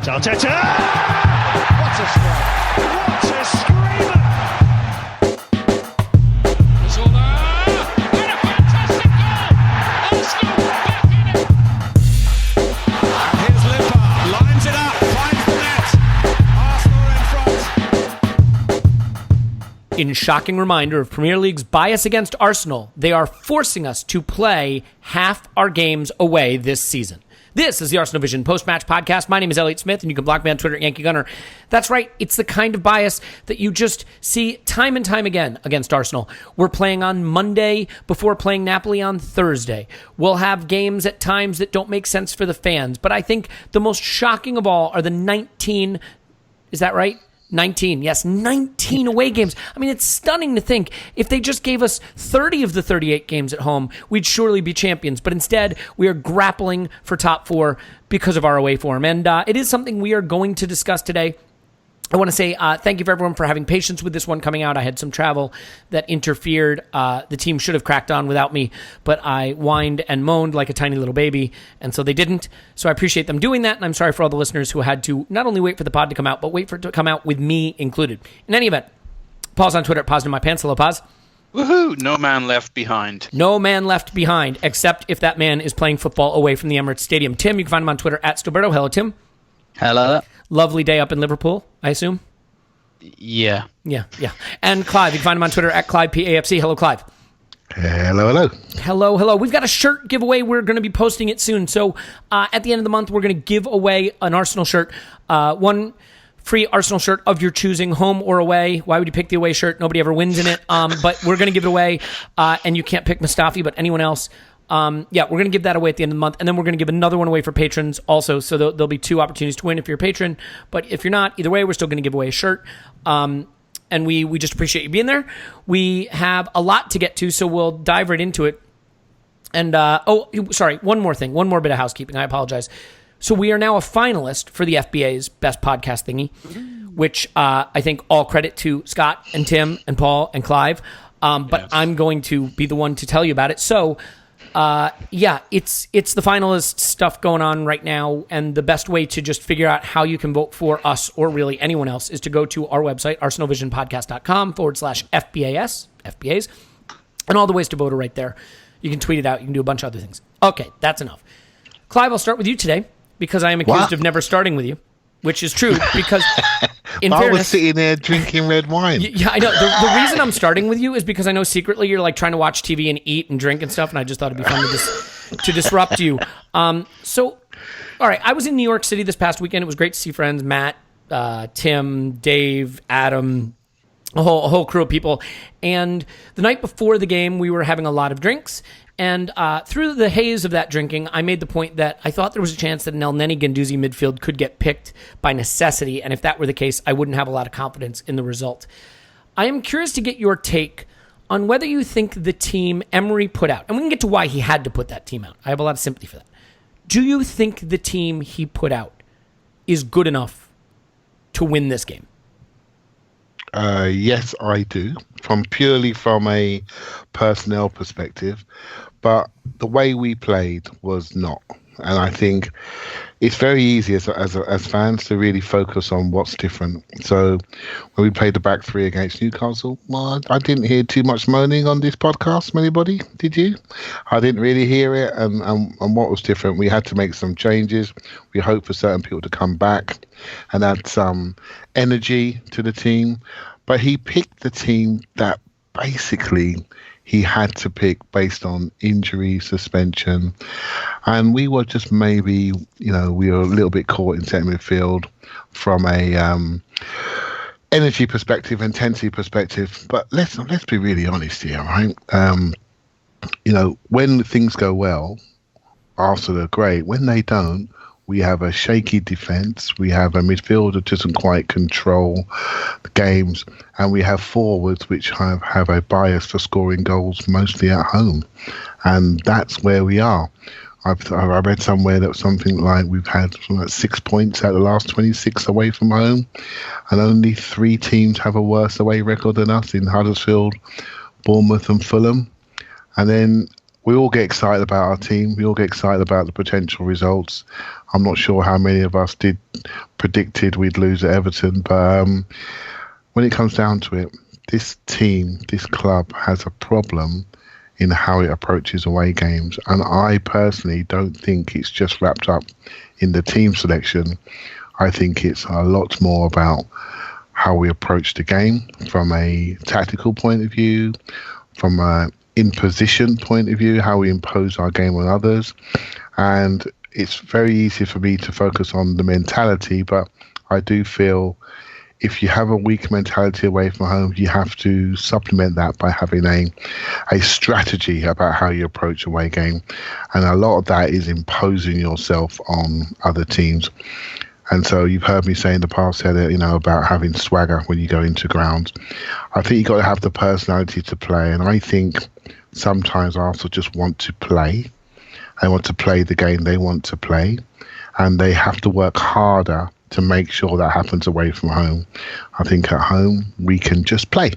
Arteta! What a strike! What a screamer! Zola! And a fantastic goal! Arsenal back in it! And here's Limpar, lines it up, finds the net. Arsenal in front. In shocking reminder of Premier League's bias against Arsenal, they are forcing us to play half our games away this season. This is the Arsenal Vision post-match podcast. My name is Elliot Smith, and you can block me on Twitter at Yankee Gunner. That's right. It's the kind of bias that you just see time and time again against Arsenal. We're playing on Monday before playing Napoli on Thursday. We'll have games at times that don't make sense for the fans. But I think the most shocking of all are the 19, is that right? 19, yes, 19 away games. I mean, it's stunning to think if they just gave us 30 of the 38 games at home, we'd surely be champions. But instead, we are grappling for top four because of our away form. And it is something we are going to discuss today. I want to say thank you for everyone for having patience with this one coming out. I had some travel that interfered. The team should have cracked on without me, but I whined and moaned like a tiny little baby, and so they didn't. So I appreciate them doing that, and I'm sorry for all the listeners who had to not only wait for the pod to come out, but wait for it to come out with me included. In any event, Paul's on Twitter at Paz in my pants. Hello, Paz. Woohoo! No man left behind. No man left behind, except if that man is playing football away from the Emirates Stadium. Tim, you can find him on Twitter at Stoberto. Hello, Tim. Hello. Lovely day up in Liverpool, I assume? Yeah. Yeah. And Clive, you can find him on Twitter at ClivePAFC. Hello, Clive. Hello. We've got a shirt giveaway. We're going to be posting it soon. So at the end of the month, we're going to give away an Arsenal shirt. One free Arsenal shirt of your choosing, home or away. Why would you pick the away shirt? Nobody ever wins in it. But we're going to give it away. And you can't pick Mustafi, but anyone else. We're going to give that away at the end of the month, and then we're going to give another one away for patrons also, so there'll be two opportunities to win if you're a patron, but if you're not, either way, we're still going to give away a shirt, and we just appreciate you being there. We have a lot to get to, so we'll dive right into it, and, one more thing, one more bit of housekeeping, I apologize. So we are now a finalist for the FBA's Best Podcast Thingy, which I think all credit to Scott and Tim and Paul and Clive, but yes. I'm going to be the one to tell you about it, so... it's the finalist stuff going on right now, and the best way to just figure out how you can vote for us or really anyone else is to go to our website, arsenalvisionpodcast.com/FBAs, and all the ways to vote are right there. You can tweet it out. You can do a bunch of other things. Okay, that's enough. Clive, I'll start with you today because I am accused of never starting with you, which is true because in fairness... I was sitting there drinking red wine. Yeah, I know. The reason I'm starting with you is because I know secretly you're like trying to watch TV and eat and drink and stuff, and I just thought it'd be fun to disrupt you. All right, I was in New York City this past weekend. It was great to see friends, Matt, Tim, Dave, Adam, a whole crew of people. And the night before the game, we were having a lot of drinks. And through the haze of that drinking, I made the point that I thought there was a chance that an El Neni Guendouzi midfield could get picked by necessity, and if that were the case, I wouldn't have a lot of confidence in the result. I am curious to get your take on whether you think the team Emery put out, and we can get to why he had to put that team out. I have a lot of sympathy for that. Do you think the team he put out is good enough to win this game? Yes, I do. Purely from a personnel perspective, but the way we played was not. And I think it's very easy as fans to really focus on what's different. So when we played the back three against Newcastle, well, I didn't hear too much moaning on this podcast from anybody. Did you? I didn't really hear it. And what was different, we had to make some changes. We hoped for certain people to come back and add some energy to the team. But he picked the team that basically he had to pick based on injury, suspension. And we were just maybe, we were a little bit caught in centre midfield from a energy perspective, intensity perspective. But let's be really honest here, right? When things go well, Arsenal are great. When they don't, we have a shaky defence. We have a midfield that doesn't quite control the games. And we have forwards which have a bias for scoring goals mostly at home. And that's where we are. I read somewhere that was something like we've had 6 points out of the last 26 away from home. And only 3 teams have a worse away record than us in Huddersfield, Bournemouth and Fulham. And then we all get excited about our team. We all get excited about the potential results. I'm not sure how many of us predicted we'd lose at Everton, but when it comes down to it, this team, this club has a problem in how it approaches away games. And I personally don't think it's just wrapped up in the team selection. I think it's a lot more about how we approach the game from a tactical point of view, from a in-position point of view, how we impose our game on others. And it's very easy for me to focus on the mentality, but I do feel if you have a weak mentality away from home, you have to supplement that by having a strategy about how you approach a away game. And a lot of that is imposing yourself on other teams. And so you've heard me say in the past, Elliot, about having swagger when you go into grounds. I think you've got to have the personality to play. And I think sometimes Arsenal just want to play. They want to play the game they want to play. And they have to work harder to make sure that happens away from home. I think at home, we can just play.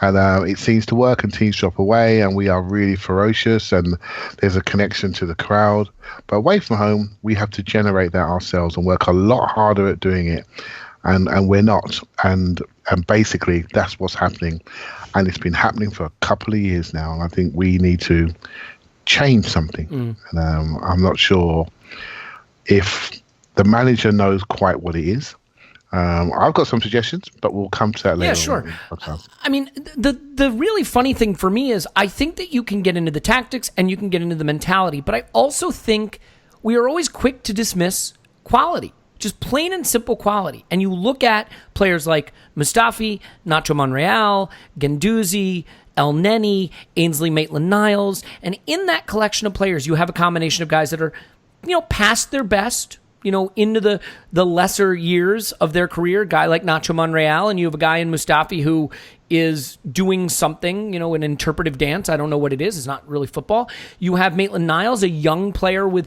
And it seems to work, and teams drop away, and we are really ferocious, and there's a connection to the crowd. But away from home, we have to generate that ourselves and work a lot harder at doing it. And we're not. And basically, that's what's happening. And it's been happening for a couple of years now. And I think we need to change something. And I'm not sure if the manager knows quite what it is. I've got some suggestions, but we'll come to that later. Yeah, sure. I mean, the really funny thing for me is I think that you can get into the tactics and you can get into the mentality, but I also think we are always quick to dismiss quality, just plain and simple quality. And you look at players like Mustafi, Nacho Monreal, Guendouzi, El Neni, Ainsley Maitland-Niles, and in that collection of players, you have a combination of guys that are, past their best, into the lesser years of their career, a guy like Nacho Monreal, and you have a guy in Mustafi who is doing something, an interpretive dance. I don't know what it is. It's not really football. You have Maitland-Niles, a young player with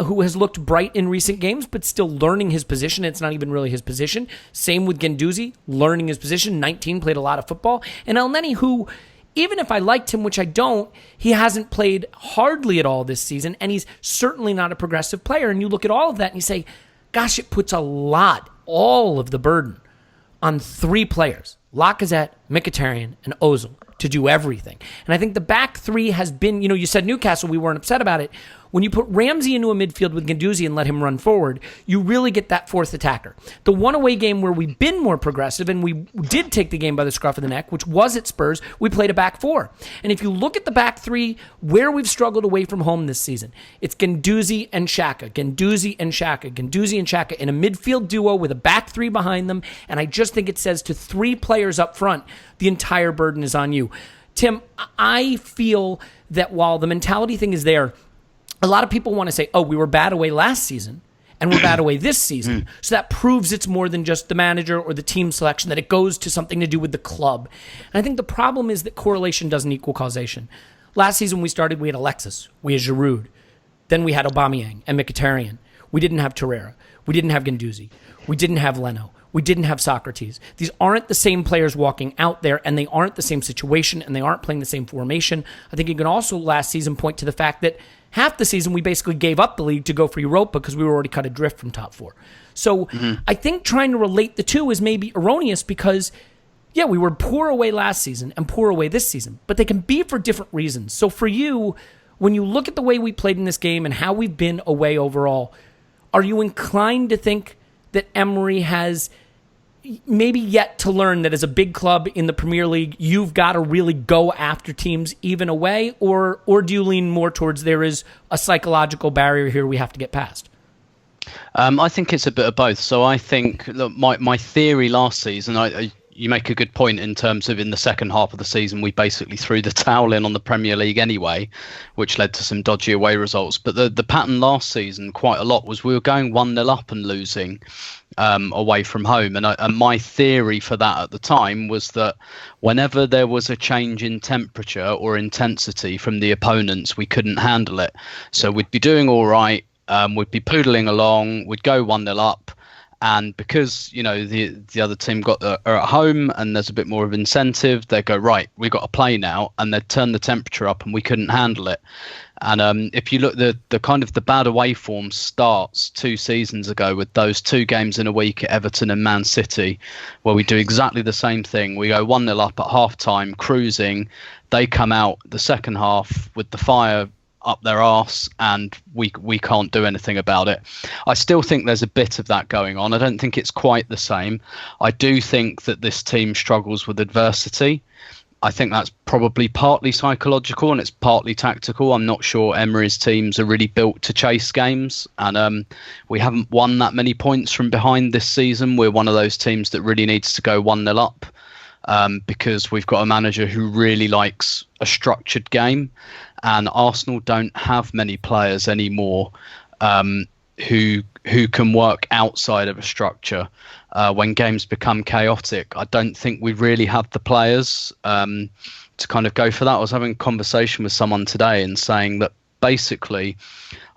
who has looked bright in recent games, but still learning his position. It's not even really his position. Same with Guendouzi, learning his position. 19, played a lot of football. And El Neni, who, even if I liked him, which I don't, he hasn't played hardly at all this season, and he's certainly not a progressive player. And you look at all of that and you say, gosh, it puts all of the burden on three players, Lacazette, Mkhitaryan, and Ozil, to do everything. And I think the back three has been, you said Newcastle, we weren't upset about it. When you put Ramsey into a midfield with Guendouzi and let him run forward, you really get that fourth attacker. The one away game where we've been more progressive and we did take the game by the scruff of the neck, which was at Spurs, we played a back four. And if you look at the back three, where we've struggled away from home this season, it's Guendouzi and Xhaka, Guendouzi and Xhaka, Guendouzi and Xhaka in a midfield duo with a back three behind them. And I just think it says to three players up front, the entire burden is on you. Tim, I feel that while the mentality thing is there, a lot of people want to say, we were bad away last season and we're bad away this season. So that proves it's more than just the manager or the team selection, that it goes to something to do with the club. And I think the problem is that correlation doesn't equal causation. Last season we had Alexis, we had Giroud, then we had Aubameyang and Mkhitaryan. We didn't have Torreira. We didn't have Guendouzi. We didn't have Leno. We didn't have Socrates. These aren't the same players walking out there, and they aren't the same situation, and they aren't playing the same formation. I think you can also last season point to the fact that half the season we basically gave up the league to go for Europa because we were already cut adrift from top four. So I think trying to relate the two is maybe erroneous because, we were poor away last season and poor away this season, but they can be for different reasons. So for you, when you look at the way we played in this game and how we've been away overall, are you inclined to think that Emery has maybe yet to learn that as a big club in the Premier League, you've got to really go after teams even away, or do you lean more towards there is a psychological barrier here we have to get past? I think it's a bit of both. So I think, look, my theory last season, you make a good point in terms of in the second half of the season, we basically threw the towel in on the Premier League anyway, which led to some dodgy away results. But the pattern last season quite a lot was we were going 1-0 up and losing away from home. And my theory for that at the time was that whenever there was a change in temperature or intensity from the opponents, we couldn't handle it. So we'd be doing all right. We'd be poodling along. We'd go 1-0 up. And because, the other team are at home and there's a bit more of incentive, they go, right, we've got to play now, and they turn the temperature up and we couldn't handle it. And if you look, the kind of the bad away form starts 2 seasons ago with those 2 games in a week at Everton and Man City, where we do exactly the same thing. We go 1-0 up at half time, cruising. They come out the second half with the fire up their arse, and we can't do anything about it. I still think there's a bit of that going on. I don't think it's quite the same. I do think that this team struggles with adversity. I think that's probably partly psychological and it's partly tactical. I'm not sure Emery's teams are really built to chase games, and we haven't won that many points from behind this season. We're one of those teams that really needs to go 1-0 up, because we've got a manager who really likes a structured game, and Arsenal don't have many players anymore who can work outside of a structure. When games become chaotic, I don't think we really have the players to kind of go for that. I was having a conversation with someone today and saying that basically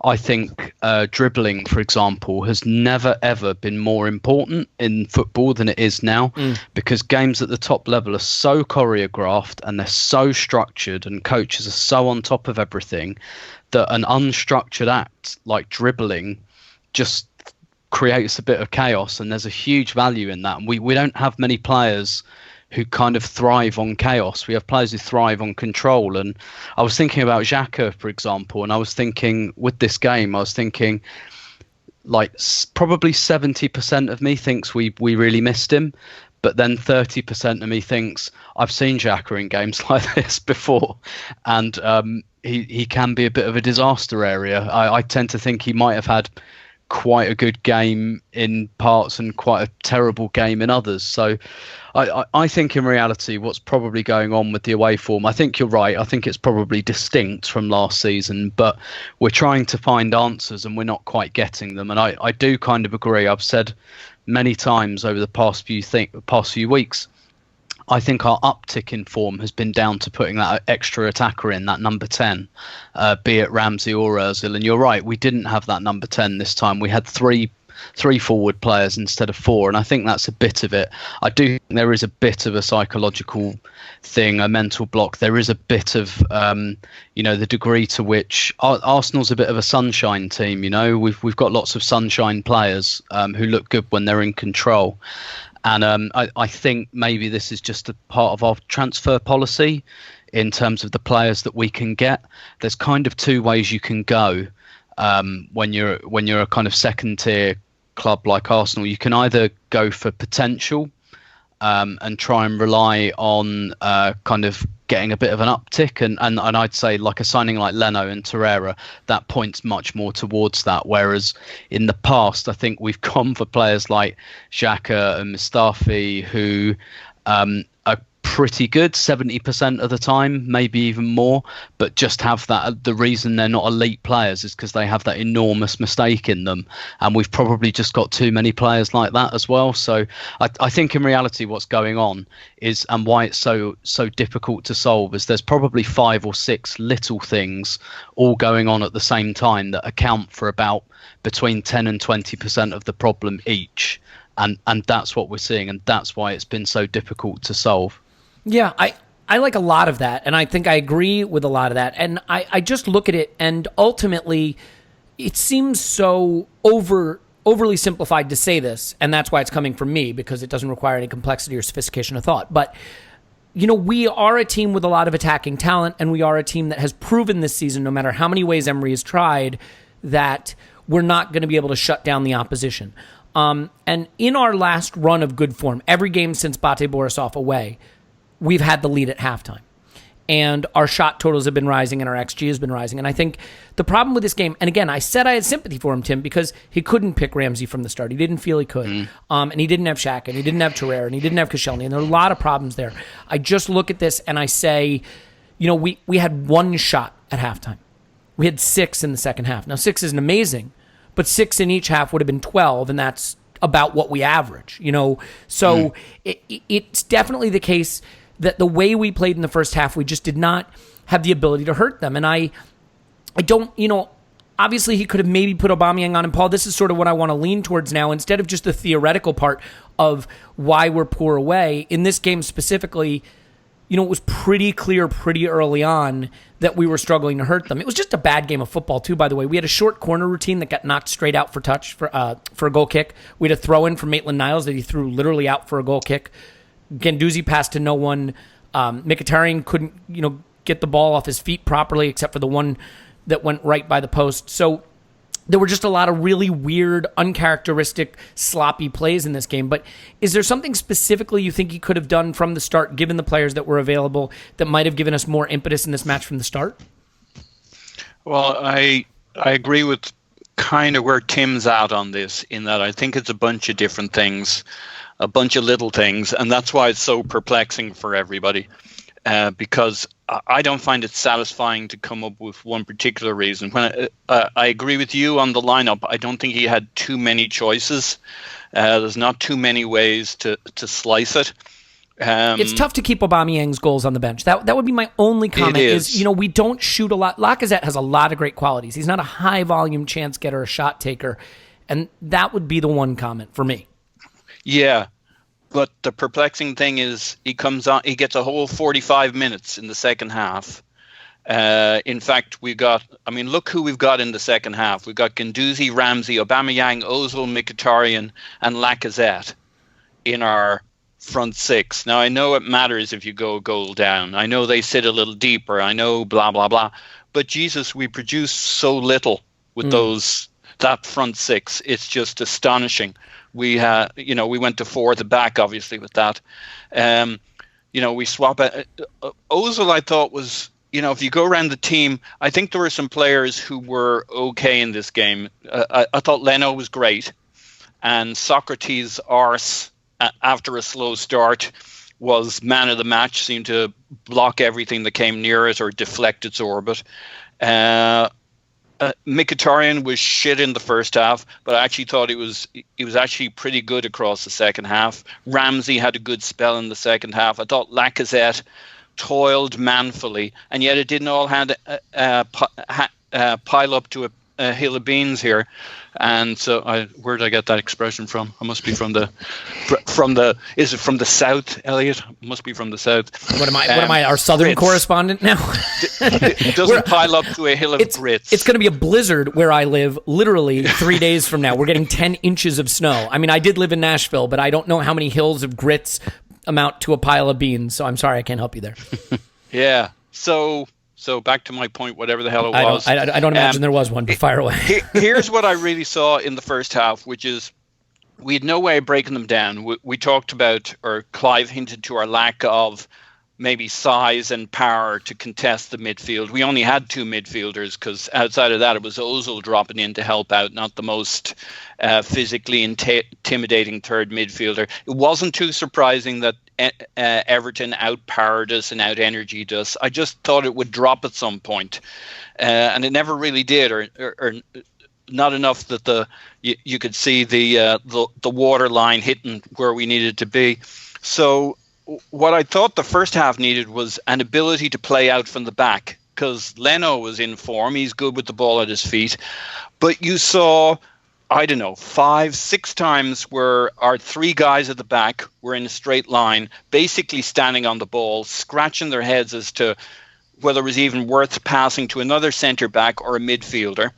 I think dribbling, for example, has never, ever been more important in football than it is now, because games at the top level are so choreographed and they're so structured and coaches are so on top of everything that an unstructured act like dribbling just creates a bit of chaos, and there's a huge value in that. And we don't have many players who kind of thrive on chaos. We have players who thrive on control. And I was thinking about Xhaka, for example, and I was thinking with this game, like probably 70% of me thinks we really missed him. But then 30% of me thinks I've seen Xhaka in games like this before, and he can be a bit of a disaster area. I tend to think he might have had quite a good game in parts and quite a terrible game in others. So I think in reality what's probably going on with the away form, I think you're right, I think it's probably distinct from last season, but we're trying to find answers and we're not quite getting them. And I do kind of agree. I've said many times over the past few weeks, I think our uptick in form has been down to putting that extra attacker in, that number 10, be it Ramsey or Ozil. And you're right, we didn't have that number 10 this time. We had three forward players instead of 4, and I think that's a bit of it. I do think there is a bit of a psychological thing, a mental block. There is a bit of, the degree to which Arsenal's a bit of a sunshine team. We've got lots of sunshine players who look good when they're in control. And I think maybe this is just a part of our transfer policy in terms of the players that we can get. There's kind of 2 ways you can go when you're a kind of second tier club like Arsenal. You can either go for potential and try and rely on kind of getting a bit of an uptick, and I'd say like a signing like Leno and Torreira, that points much more towards that, whereas in the past I think we've gone for players like Xhaka and Mustafi who are pretty good 70% of the time, maybe even more, but just have that, the reason they're not elite players is because they have that enormous mistake in them, and we've probably just got too many players like that as well. So I think in reality what's going on is, and why it's so difficult to solve, is there's probably 5 or 6 little things all going on at the same time that account for about between 10 and 20% of the problem each, and that's what we're seeing, and that's why it's been so difficult to solve. Yeah, I like a lot of that, and I think I agree with a lot of that. And I just look at it, and ultimately, it seems so overly simplified to say this, and that's why it's coming from me, because it doesn't require any complexity or sophistication of thought. But, we are a team with a lot of attacking talent, and we are a team that has proven this season, no matter how many ways Emery has tried, that we're not going to be able to shut down the opposition. And in our last run of good form, every game since Bate Borisov away, we've had the lead at halftime. And our shot totals have been rising and our XG has been rising. And I think the problem with this game, and again, I said I had sympathy for him, Tim, because he couldn't pick Ramsey from the start. He didn't feel he could. And he didn't have Xhaka, and he didn't have Torreira, and he didn't have Koscielny. And there are a lot of problems there. I just look at this and I say, we had 1 shot at halftime. We had 6 in the second half. Now, 6 isn't amazing, but 6 in each half would have been 12, and that's about what we average, So it's definitely the case that the way we played in the first half, we just did not have the ability to hurt them. And I don't, obviously he could have maybe put Aubameyang on. And Paul, this is sort of what I want to lean towards now. Instead of just the theoretical part of why we're poor away, in this game specifically, it was pretty clear pretty early on that we were struggling to hurt them. It was just a bad game of football, too, by the way. We had a short corner routine that got knocked straight out for touch for a goal kick. We had a throw-in from Maitland-Niles that he threw literally out for a goal kick. Guendouzi passed to no one. Mkhitaryan couldn't, get the ball off his feet properly except for the one that went right by the post. So there were just a lot of really weird, uncharacteristic, sloppy plays in this game. But is there something specifically you think he could have done from the start, given the players that were available, that might have given us more impetus in this match from the start? Well, I agree with kind of where Tim's at on this, in that I think it's a bunch of different things, a bunch of little things, and that's why it's so perplexing for everybody. Because I don't find it satisfying to come up with one particular reason. When I agree with you on the lineup, I don't think he had too many choices. There's not too many ways to slice it. It's tough to keep Aubameyang's goals on the bench. That would be my only comment. Is we don't shoot a lot. Lacazette has a lot of great qualities. He's not a high volume chance getter, a shot taker, and that would be the one comment for me. Yeah. But the perplexing thing is he comes on, he gets a whole 45 minutes in the second half. In fact, look who we've got in the second half. We've got Guendouzi, Ramsey, Aubameyang, Ozil, Mkhitaryan, and Lacazette in our front six. Now, I know it matters if you go a goal down. I know they sit a little deeper. I know blah, blah, blah. But Jesus, we produce so little with that front six. It's just astonishing. We went to four at the back, obviously, with that. We swap. Ozil, I thought, was, if you go around the team, I think there were some players who were okay in this game. I thought Leno was great. And Socrates Arse, after a slow start, was man of the match, seemed to block everything that came near it or deflect its orbit. Mkhitaryan was shit in the first half, but I actually thought he was actually pretty good across the second half. Ramsey had a good spell in the second half. I thought Lacazette toiled manfully, and yet it didn't all pile up to a hill of beans here. And so, where did I get that expression from? I must be from the. Is it from the south, Elliot? It must be from the south. What am I? Our southern grits. Correspondent now. It doesn't pile up to a hill of grits. It's going to be a blizzard where I live. Literally 3 days from now, we're getting 10 inches of snow. I mean, I did live in Nashville, but I don't know how many hills of grits amount to a pile of beans. So I'm sorry, I can't help you there. Yeah. So back to my point, whatever the hell it was. I don't imagine there was one, but fire away. Here's what I really saw in the first half, which is we had no way of breaking them down. We talked about, or Clive hinted to, our lack of maybe size and power to contest the midfield. We only had two midfielders because outside of that, it was Ozil dropping in to help out, not the most physically intimidating third midfielder. It wasn't too surprising that Everton outpowered us and out-energied us. I just thought it would drop at some point, and it never really did, or not enough that you could see the water line hitting where we needed to be. So what I thought the first half needed was an ability to play out from the back, because Leno was in form. He's good with the ball at his feet. But you saw, 5-6 times where our three guys at the back were in a straight line, basically standing on the ball, scratching their heads as to whether it was even worth passing to another centre back or a midfielder.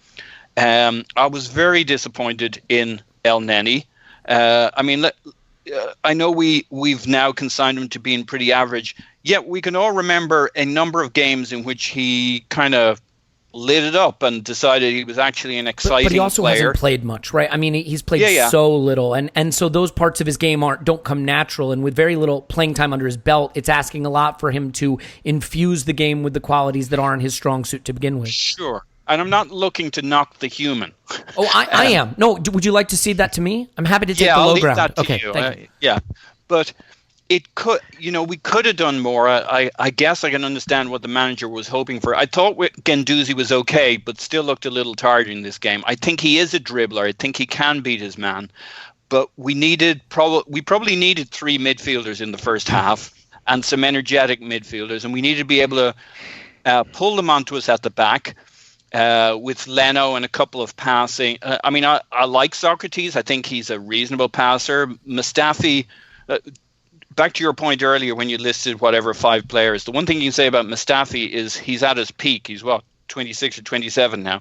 I was very disappointed in El Neni. I know we've now consigned him to being pretty average, yet we can all remember a number of games in which he kind of lit it up and decided he was actually an exciting player. But he also hasn't played much, right? I mean, he's played so little, and so those parts of his game don't come natural, and with very little playing time under his belt, it's asking a lot for him to infuse the game with the qualities that aren't his strong suit to begin with. Sure. And I'm not looking to knock the human. Oh, I am. No, would you like to cede that to me? I'm happy to take the low ground. That to okay, you. Thank you. Yeah, but it could, we could have done more. I guess I can understand what the manager was hoping for. I thought Guendouzi was okay, but still looked a little tired in this game. I think he is a dribbler. I think he can beat his man. But we probably needed three midfielders in the first half and some energetic midfielders, and we needed to be able to pull them onto us at the back. with Leno and a couple of passing. I like Socrates. I think he's a reasonable passer. Mustafi, back to your point earlier when you listed whatever 5 players, the one thing you can say about Mustafi is he's at his peak. He's 26 or 27 now.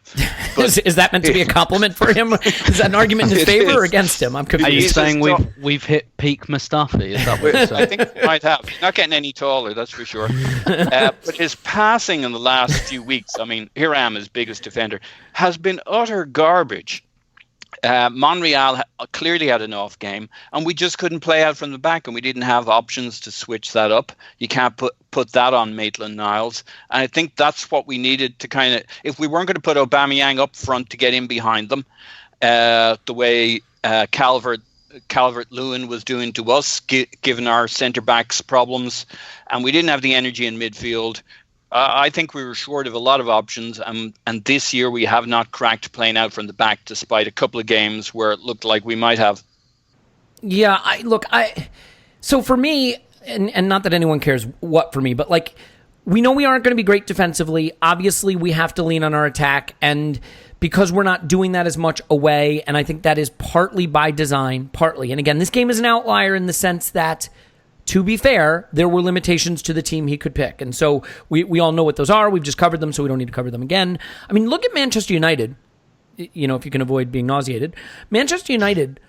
But is that meant to be a compliment for him? Is that an argument in his favor or against him? I'm confused. Are you saying we've hit peak Mustafi? Is that what you're saying? I think we might have. He's not getting any taller, that's for sure. But his passing in the last few weeks, here I am, his biggest defender, has been utter garbage. Monreal clearly had an off game, and we just couldn't play out from the back, and we didn't have options to switch that up. You can't put that on Maitland-Niles, and I think that's what we needed to kind of, if we weren't going to put Aubameyang up front to get in behind them, the way Calvert-Lewin was doing to us, given our centre-backs problems, and we didn't have the energy in midfield. I think we were short of a lot of options, and this year we have not cracked playing out from the back, despite a couple of games where it looked like we might have. Yeah, so for me, and not that anyone cares what for me, but like, we know we aren't going to be great defensively. Obviously, we have to lean on our attack, and because we're not doing that as much away, and I think that is partly by design, partly. And again, this game is an outlier in the sense that, to be fair, there were limitations to the team he could pick. And so we all know what those are. We've just covered them, so we don't need to cover them again. Look at Manchester United, if you can avoid being nauseated. Manchester United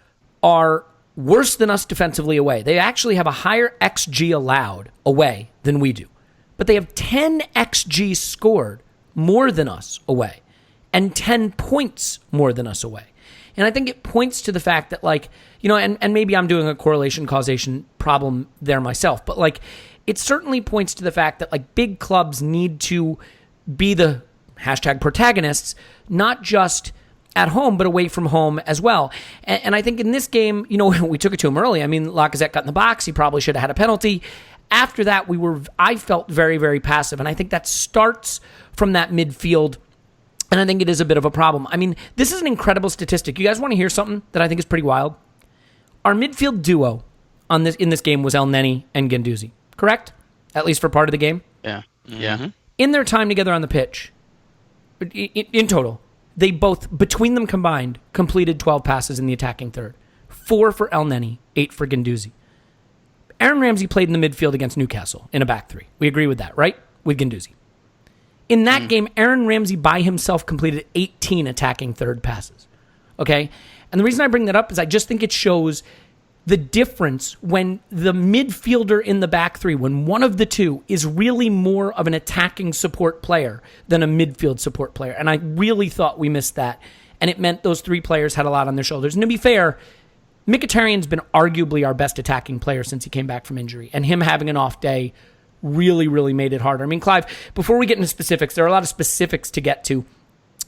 are worse than us defensively away. They actually have a higher XG allowed away than we do. But they have 10 XG scored more than us away and 10 points more than us away. And I think it points to the fact that, and maybe I'm doing a correlation causation problem there myself, but it certainly points to the fact that big clubs need to be the #protagonists, not just at home, but away from home as well. And I think in this game, we took it to him early. Lacazette got in the box. He probably should have had a penalty. After that, I felt very, very passive. And I think that starts from that midfield. And I think it is a bit of a problem. This is an incredible statistic. You guys want to hear something that I think is pretty wild? Our midfield duo in this game was El Neni and Guendouzi, correct? At least for part of the game? Yeah. Yeah. Mm-hmm. In their time together on the pitch, in total, they both, between them combined, completed 12 passes in the attacking third. 4 for El Neni, 8 for Guendouzi. Aaron Ramsey played in the midfield against Newcastle in a back three. We agree with that, right? With Guendouzi. In that game, Aaron Ramsey by himself completed 18 attacking third passes. Okay? And the reason I bring that up is I just think it shows the difference when the midfielder in the back three, when one of the two is really more of an attacking support player than a midfield support player. And I really thought we missed that. And it meant those 3 players had a lot on their shoulders. And to be fair, Mkhitaryan's been arguably our best attacking player since he came back from injury. And him having an off day really, really made it harder. Clive, before we get into specifics, there are a lot of specifics to get to.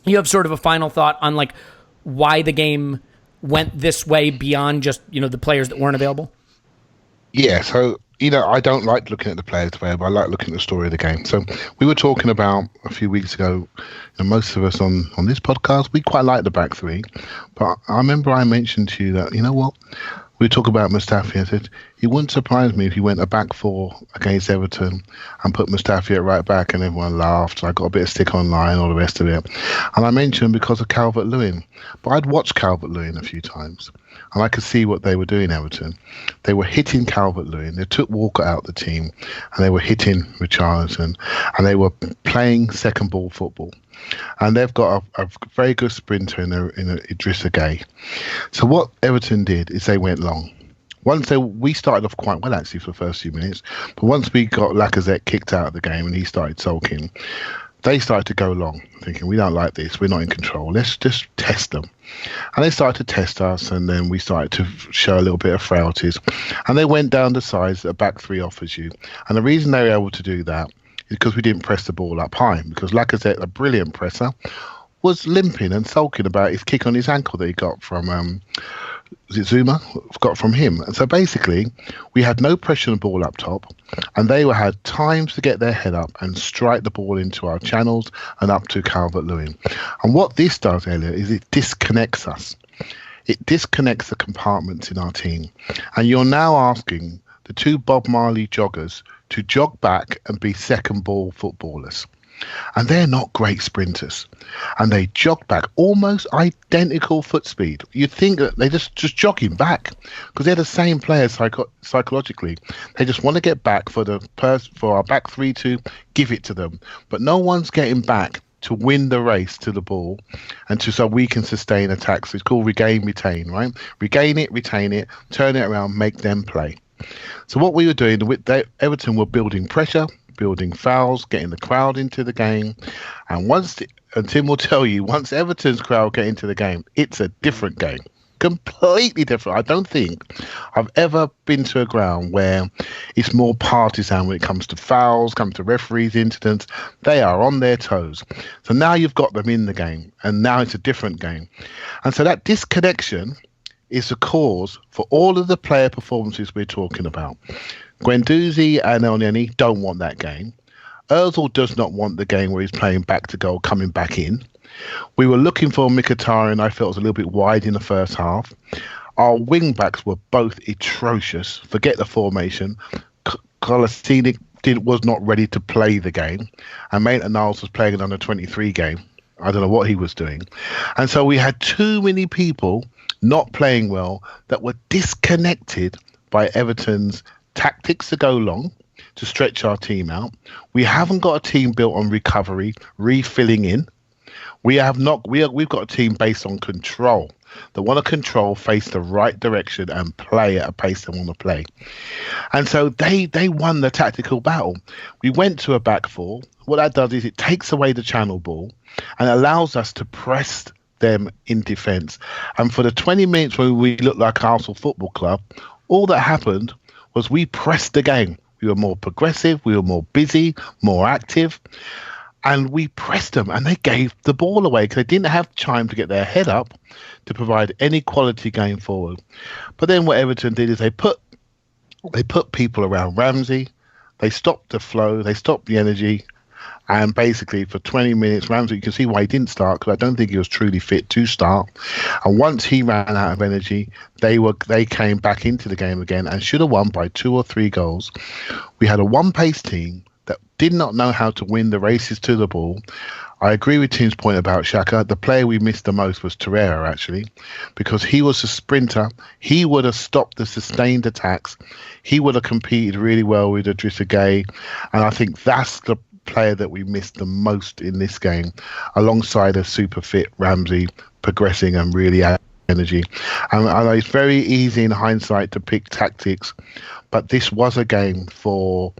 You have sort of a final thought on why the game went this way beyond just, the players that weren't available? Yeah, so, I don't like looking at the players available. I like looking at the story of the game. So we were talking about a few weeks ago, and most of us on this podcast, we quite like the back three. But I remember I mentioned to you that, we talk about Mustafi. I said, it wouldn't surprise me if he went a back 4 against Everton and put Mustafi at right back, and everyone laughed. I got a bit of stick online, all the rest of it. And I mentioned because of Calvert-Lewin. But I'd watched Calvert-Lewin a few times, and I could see what they were doing, Everton. They were hitting Calvert-Lewin. They took Walker out of the team, and they were hitting Richarlison, and they were playing second ball football. And they've got a very good sprinter in Idrissa Gueye. So what Everton did is they went long. We started off quite well actually for the first few minutes, but once we got Lacazette kicked out of the game and he started sulking, they started to go long, thinking we don't like this, we're not in control, let's just test them. And they started to test us, and then we started to show a little bit of frailties, and they went down the size that a back three offers you. And the reason they were able to do that is because we didn't press the ball up high, because Lacazette, a brilliant presser, was limping and sulking about his kick on his ankle that he got from Zuma, got from him. And so basically, we had no pressure on the ball up top, and they had times to get their head up and strike the ball into our channels and up to Calvert-Lewin. And what this does, Elliot, is it disconnects us. It disconnects the compartments in our team. And you're now asking the 2 Bob Marley joggers to jog back and be second ball footballers. and they're not great sprinters. And they jog back almost identical foot speed. You'd think that they're just jogging back because they're the same players psychologically. They just want to get back for our back three to give it to them. But no one's getting back to win the race to the ball and so we can sustain attacks. It's called regain, retain, right? Regain it, retain it, turn it around, make them play. So what we were doing, Everton were building pressure, building fouls, getting the crowd into the game. And Tim will tell you, once Everton's crowd get into the game, it's a different game. Completely different. I don't think I've ever been to a ground where it's more partisan when it comes to fouls, comes to referees' incidents. They are on their toes. So now you've got them in the game, and now it's a different game. And so that disconnection is the cause for all of the player performances we're talking about. Guendouzi and Elneny don't want that game. Ozil does not want the game where he's playing back to goal, coming back in. We were looking for Mkhitaryan. I felt was a little bit wide in the first half. Our wing backs were both atrocious. Forget the formation. Kolasinac was not ready to play the game. And Maitland-Niles was playing an under-23 game. I don't know what he was doing. And so we had too many people not playing well that were disconnected by Everton's tactics to go long, to stretch our team out. We haven't got a team built on recovery, refilling in. We've got a team based on control. They want to control, face the right direction and play at a pace they want to play. And so they won the tactical battle. We went to a back four. What that does is it takes away the channel ball and allows us to press them in defence. And for the 20 minutes when we looked like Arsenal Football Club, all that happened was we pressed the game. We were more progressive, we were more busy, more active, and we pressed them and they gave the ball away because they didn't have time to get their head up to provide any quality game forward. But then what Everton did is they put people around Ramsey, they stopped the flow, they stopped the energy, and basically for 20 minutes, Ramsey, you can see why he didn't start because I don't think he was truly fit to start. And once he ran out of energy, they came back into the game again and should have won by 2 or 3 goals. We had a one-pace team that did not know how to win the races to the ball. I agree with Tim's point about Xhaka. The player we missed the most was Torreira, actually, because he was a sprinter. He would have stopped the sustained attacks. He would have competed really well with Idrissa Gueye. And I think that's the player that we missed the most in this game, alongside a super fit Ramsey progressing and really adding energy. And I know it's very easy in hindsight to pick tactics, but this was a game for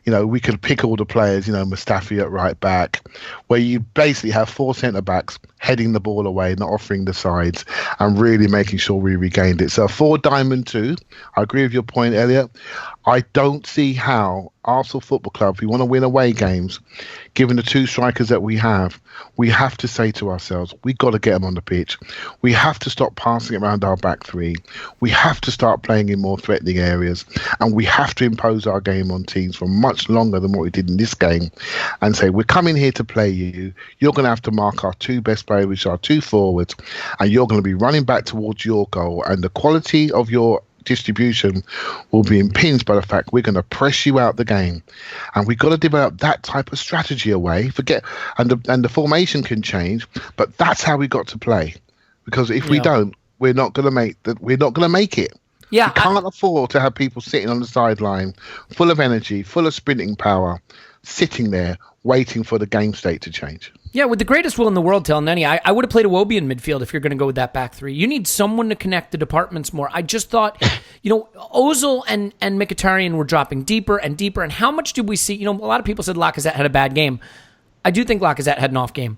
we could pick all the players, Mustafi at right back, where you basically have 4 centre-backs heading the ball away, not offering the sides, and really making sure we regained it. So 4-diamond-2, I agree with your point, Elliot. I don't see how Arsenal Football Club, if we want to win away games, given the 2 strikers that we have to say to ourselves, we've got to get them on the pitch. We have to stop passing around our back three. We have to start playing in more threatening areas. And we have to impose our game on teams for much longer than what we did in this game and say, we're coming here to play you. You're going to have to mark our 2 best players, which are 2 forwards, and you're going to be running back towards your goal. And the quality of your distribution will be impinged by the fact we're going to press you out the game, and we've got to develop that type of strategy away. And the formation can change, but that's how we got to play. Because if we don't, we're not going to make it. Yeah, we can't afford to have people sitting on the sideline, full of energy, full of sprinting power, sitting there waiting for the game state to change. Yeah, with the greatest will in the world, Elneny, I would have played Iwobi in midfield if you're going to go with that back three. You need someone to connect the departments more. I just thought, Ozil and Mkhitaryan were dropping deeper and deeper. And how much did we see? A lot of people said Lacazette had a bad game. I do think Lacazette had an off game.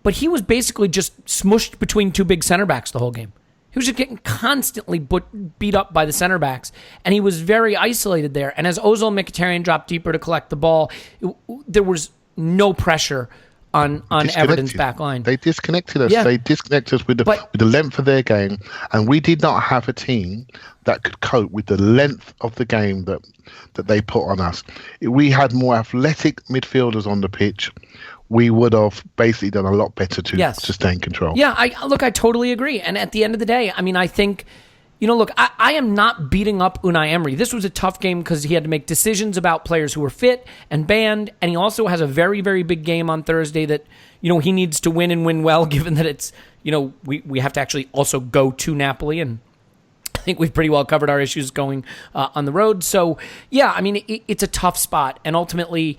But he was basically just smushed between 2 big center backs the whole game. He was just getting constantly beat up by the center backs, and he was very isolated there. And as Ozil and Mkhitaryan dropped deeper to collect the ball, there was no pressure on Everton's back line. They disconnected us. Yeah. They disconnected us with the length of their game, and we did not have a team that could cope with the length of the game that they put on us. We had more athletic midfielders on the pitch. We would have basically done a lot better to sustain control. Yeah, I totally agree. And at the end of the day, I think look, I am not beating up Unai Emery. This was a tough game because he had to make decisions about players who were fit and banned, and he also has a very, very big game on Thursday that, he needs to win and win well, given that it's, we have to actually also go to Napoli, and I think we've pretty well covered our issues going on the road. So, yeah, I mean, it's a tough spot, and ultimately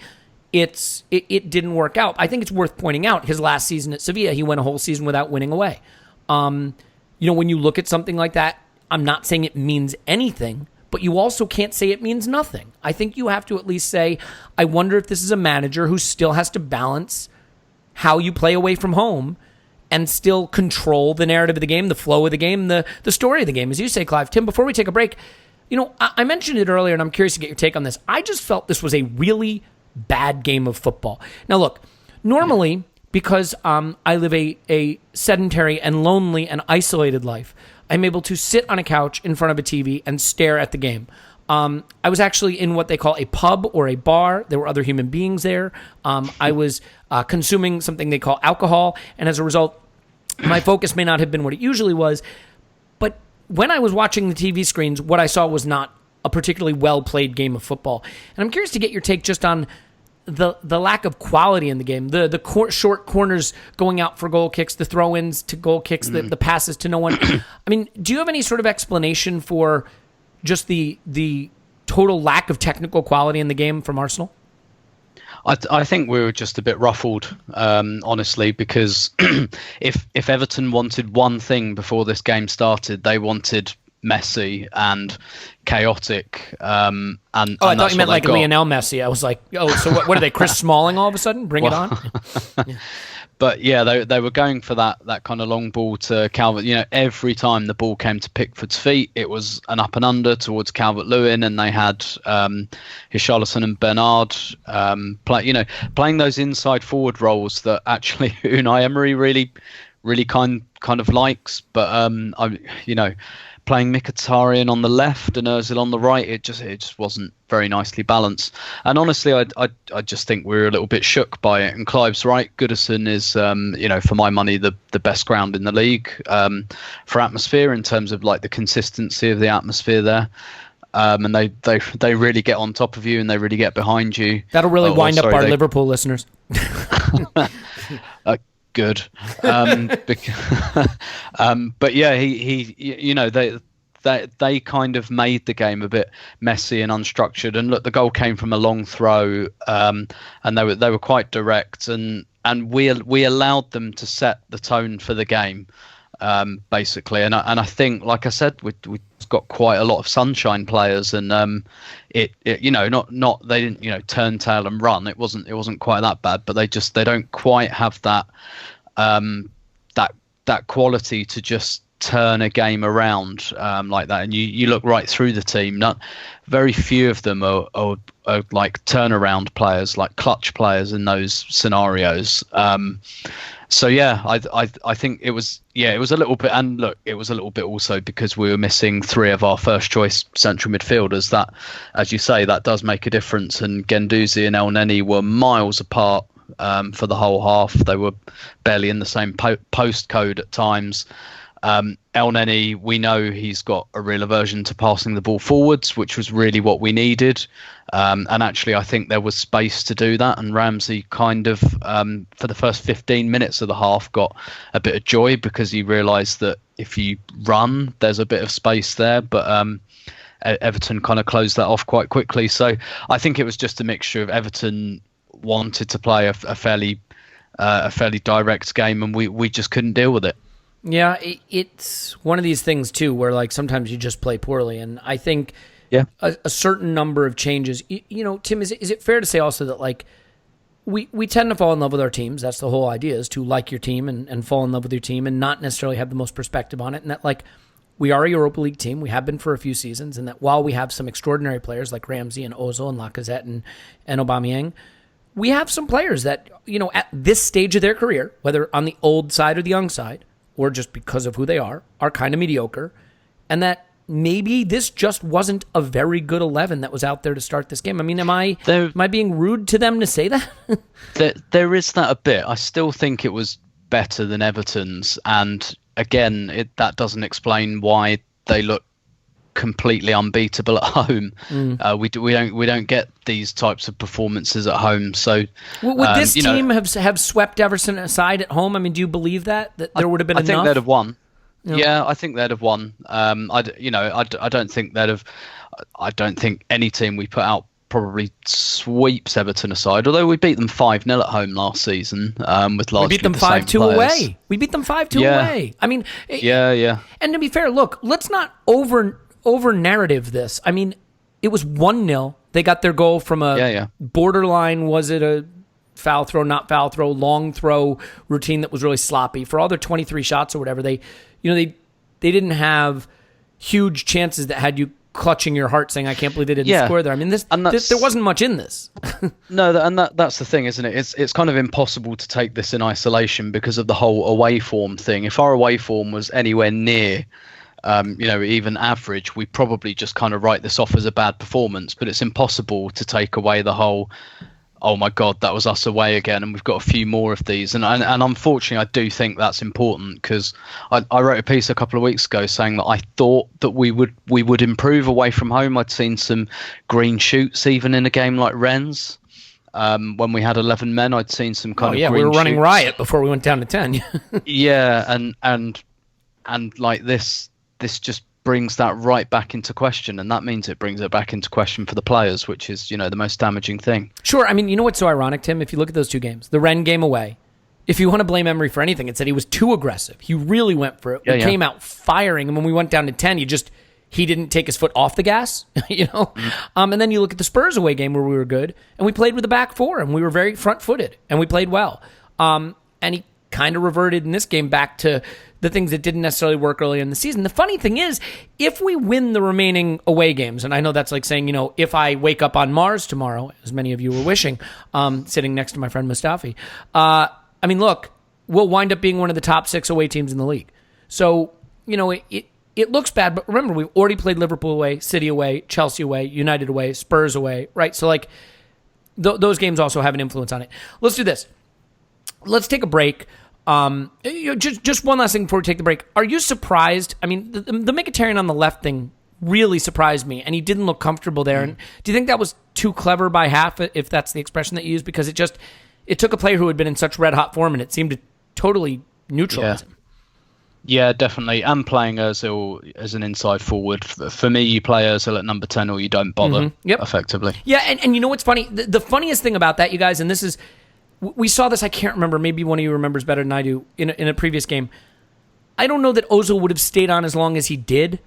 it didn't work out. I think it's worth pointing out his last season at Sevilla, he went a whole season without winning away. When you look at something like that, I'm not saying it means anything, but you also can't say it means nothing. I think you have to at least say, I wonder if this is a manager who still has to balance how you play away from home and still control the narrative of the game, the flow of the game, the story of the game. As you say, Clive. Tim, before we take a break, I mentioned it earlier, and I'm curious to get your take on this. I just felt this was a really bad game of football. Now, look, normally, because I live a sedentary and lonely and isolated life, I'm able to sit on a couch in front of a TV and stare at the game. I was actually in what they call a pub or a bar. There were other human beings there. I was consuming something they call alcohol, and as a result, my focus may not have been what it usually was. But when I was watching the TV screens, what I saw was not a particularly well-played game of football. And I'm curious to get your take just on the lack of quality in the game, the short corners going out for goal kicks, the throw-ins to goal kicks, the passes to no one. I mean, do you have any sort of explanation for just the total lack of technical quality in the game from Arsenal? I think we were just a bit ruffled, honestly, because if Everton wanted one thing before this game started, they wanted messy and chaotic. And I thought you meant like Lionel Messi. I was like, so what are they, Chris Smalling all of a sudden? Bring it on. Yeah. But yeah, they were going for that kind of long ball to Calvert. Every time the ball came to Pickford's feet, it was an up and under towards Calvert-Lewin, and they had Richarlison and Bernard playing those inside forward roles that actually Unai Emery really kind of likes. But playing Mkhitaryan on the left and Ozil on the right, it just wasn't very nicely balanced. And honestly, I just think we were a little bit shook by it. And Clive's right. Goodison is, for my money, the best ground in the league for atmosphere in terms of like the consistency of the atmosphere there. And they really get on top of you and they really get behind you. That'll really wind up our Liverpool listeners. Good. But yeah, they kind of made the game a bit messy and unstructured. And look, the goal came from a long throw, and they were quite direct, and we allowed them to set the tone for the game, basically. And I think, like I said, we got quite a lot of sunshine players, and they didn't turn tail and run. It wasn't quite that bad, but they don't quite have that that quality to just turn a game around like that. And you look right through the team. Not very few of them are like turnaround players, like clutch players in those scenarios. So yeah, I think it was a little bit, and look, it was a little bit also because we were missing three of our first choice central midfielders. That, as you say, that does make a difference. And Guendouzi and El Neni were miles apart for the whole half. They were barely in the same postcode at times. El Neni, we know he's got a real aversion to passing the ball forwards, which was really what we needed. And actually, I think there was space to do that. And Ramsey kind of, for the first 15 minutes of the half, got a bit of joy because he realised that if you run, there's a bit of space there. But Everton kind of closed that off quite quickly. So I think it was just a mixture of Everton wanted to play a fairly direct game, and we just couldn't deal with it. Yeah, it's one of these things too where like sometimes you just play poorly, and I think a certain number of changes. Tim, is it fair to say also that like we tend to fall in love with our teams? That's the whole idea, is to like your team and fall in love with your team and not necessarily have the most perspective on it, and that like we are a Europa League team. We have been for a few seasons, and that while we have some extraordinary players like Ramsey and Ozil and Lacazette and Aubameyang, we have some players that, at this stage of their career, whether on the old side or the young side, or just because of who they are kind of mediocre, and that maybe this just wasn't a very good 11 that was out there to start this game. I mean, am I being rude to them to say that? there is that a bit. I still think it was better than Everton's, and again, that doesn't explain why they look completely unbeatable at home. We don't get these types of performances at home. So would this team have swept Everton aside at home? I mean, do you believe that there would have been enough? I think they'd have won. Yeah, I think they'd have won. I don't think they'd have. I don't think any team we put out probably sweeps Everton aside. Although we beat them 5-0 at home last season, with largely we beat them the same 5-2 players. away. We beat them 5-2 away. I mean, yeah. And to be fair, look, let's not over narrative this. I mean, it was 1-0. They got their goal from a borderline. Was it a foul throw, not foul throw, long throw routine that was really sloppy. For all their 23 shots or whatever, they didn't have huge chances that had you clutching your heart saying, I can't believe they didn't score there. I mean, there wasn't much in this. No, that's the thing, isn't it? It's kind of impossible to take this in isolation because of the whole away form thing. If our away form was anywhere near even average, we probably just kind of write this off as a bad performance, but it's impossible to take away the whole, oh my God, that was us away again, and we've got a few more of these. And unfortunately, I do think that's important because I wrote a piece a couple of weeks ago saying that I thought that we would improve away from home. I'd seen some green shoots even in a game like Rennes. When we had 11 men, I'd seen some kind of green we were running shoots. riot before we went down to 10. Yeah, and like this just brings that right back into question, and that means it brings it back into question for the players, which is, the most damaging thing. Sure. I mean, you know what's so ironic, Tim? If you look at those two games, the Rennes game away, if you want to blame Emery for anything, it's that he was too aggressive. He really went for it. He came out firing, and when we went down to 10, he didn't take his foot off the gas, And then you look at the Spurs away game where we were good, and we played with the back four, and we were very front-footed, and we played well. And he kind of reverted in this game back to the things that didn't necessarily work earlier in the season. The funny thing is, if we win the remaining away games, and I know that's like saying, if I wake up on Mars tomorrow, as many of you were wishing, sitting next to my friend Mustafi, look, we'll wind up being one of the top 6 away teams in the league. So, it looks bad, but remember, we've already played Liverpool away, City away, Chelsea away, United away, Spurs away, right? So, those games also have an influence on it. Let's do this. Let's take a break. Just one last thing before we take the break. Are you surprised? I mean, the Mkhitaryan on the left thing really surprised me, and he didn't look comfortable there. And do you think that was too clever by half, if that's the expression that you use? Because it took a player who had been in such red-hot form, and it seemed to totally neutralize him. Yeah, definitely. And playing Ozil as an inside forward. For me, you play Ozil at number 10 or you don't bother, effectively. Yeah, and you know what's funny? The funniest thing about that, you guys, and this is... We saw this, I can't remember, maybe one of you remembers better than I do, in a previous game. I don't know that Ozil would have stayed on as long as he did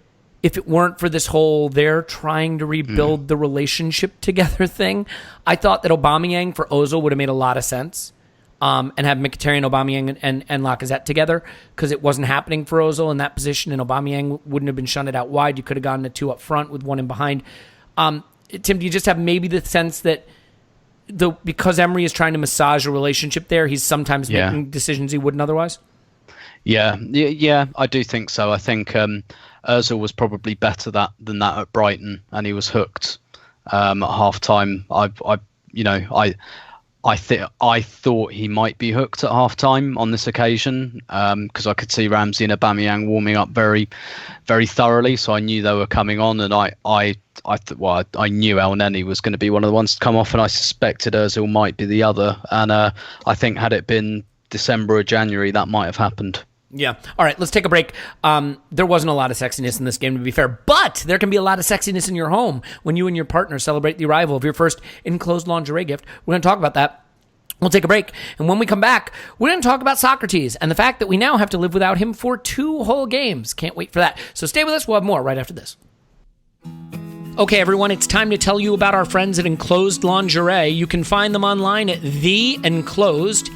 if it weren't for this whole they're trying to rebuild the relationship together thing. I thought that Aubameyang for Ozil would have made a lot of sense, and have Mkhitaryan, Aubameyang, and Lacazette together, because it wasn't happening for Ozil in that position, and Aubameyang wouldn't have been shunted out wide. You could have gotten the 2 up front with 1 in behind. Tim, do you just have maybe the sense that because Emery is trying to massage a relationship there, he's sometimes making decisions he wouldn't otherwise? Yeah, I do think so. I think Ozil was probably better than that at Brighton, and he was hooked at half time. I thought he might be hooked at half time on this occasion, because I could see Ramsey and Aubameyang warming up very, very thoroughly. So I knew they were coming on, and I knew El Neni was going to be one of the ones to come off, and I suspected Ozil might be the other. And I think had it been December or January, that might have happened. Yeah. All right, let's take a break. There wasn't a lot of sexiness in this game, to be fair, but there can be a lot of sexiness in your home when you and your partner celebrate the arrival of your first enclosed lingerie gift. We're going to talk about that. We'll take a break, and when we come back, we're going to talk about Socrates and the fact that we now have to live without him for 2 whole games. Can't wait for that. So stay with us. We'll have more right after this. Okay, everyone, it's time to tell you about our friends at Enclosed Lingerie. You can find them online at The Enclosed,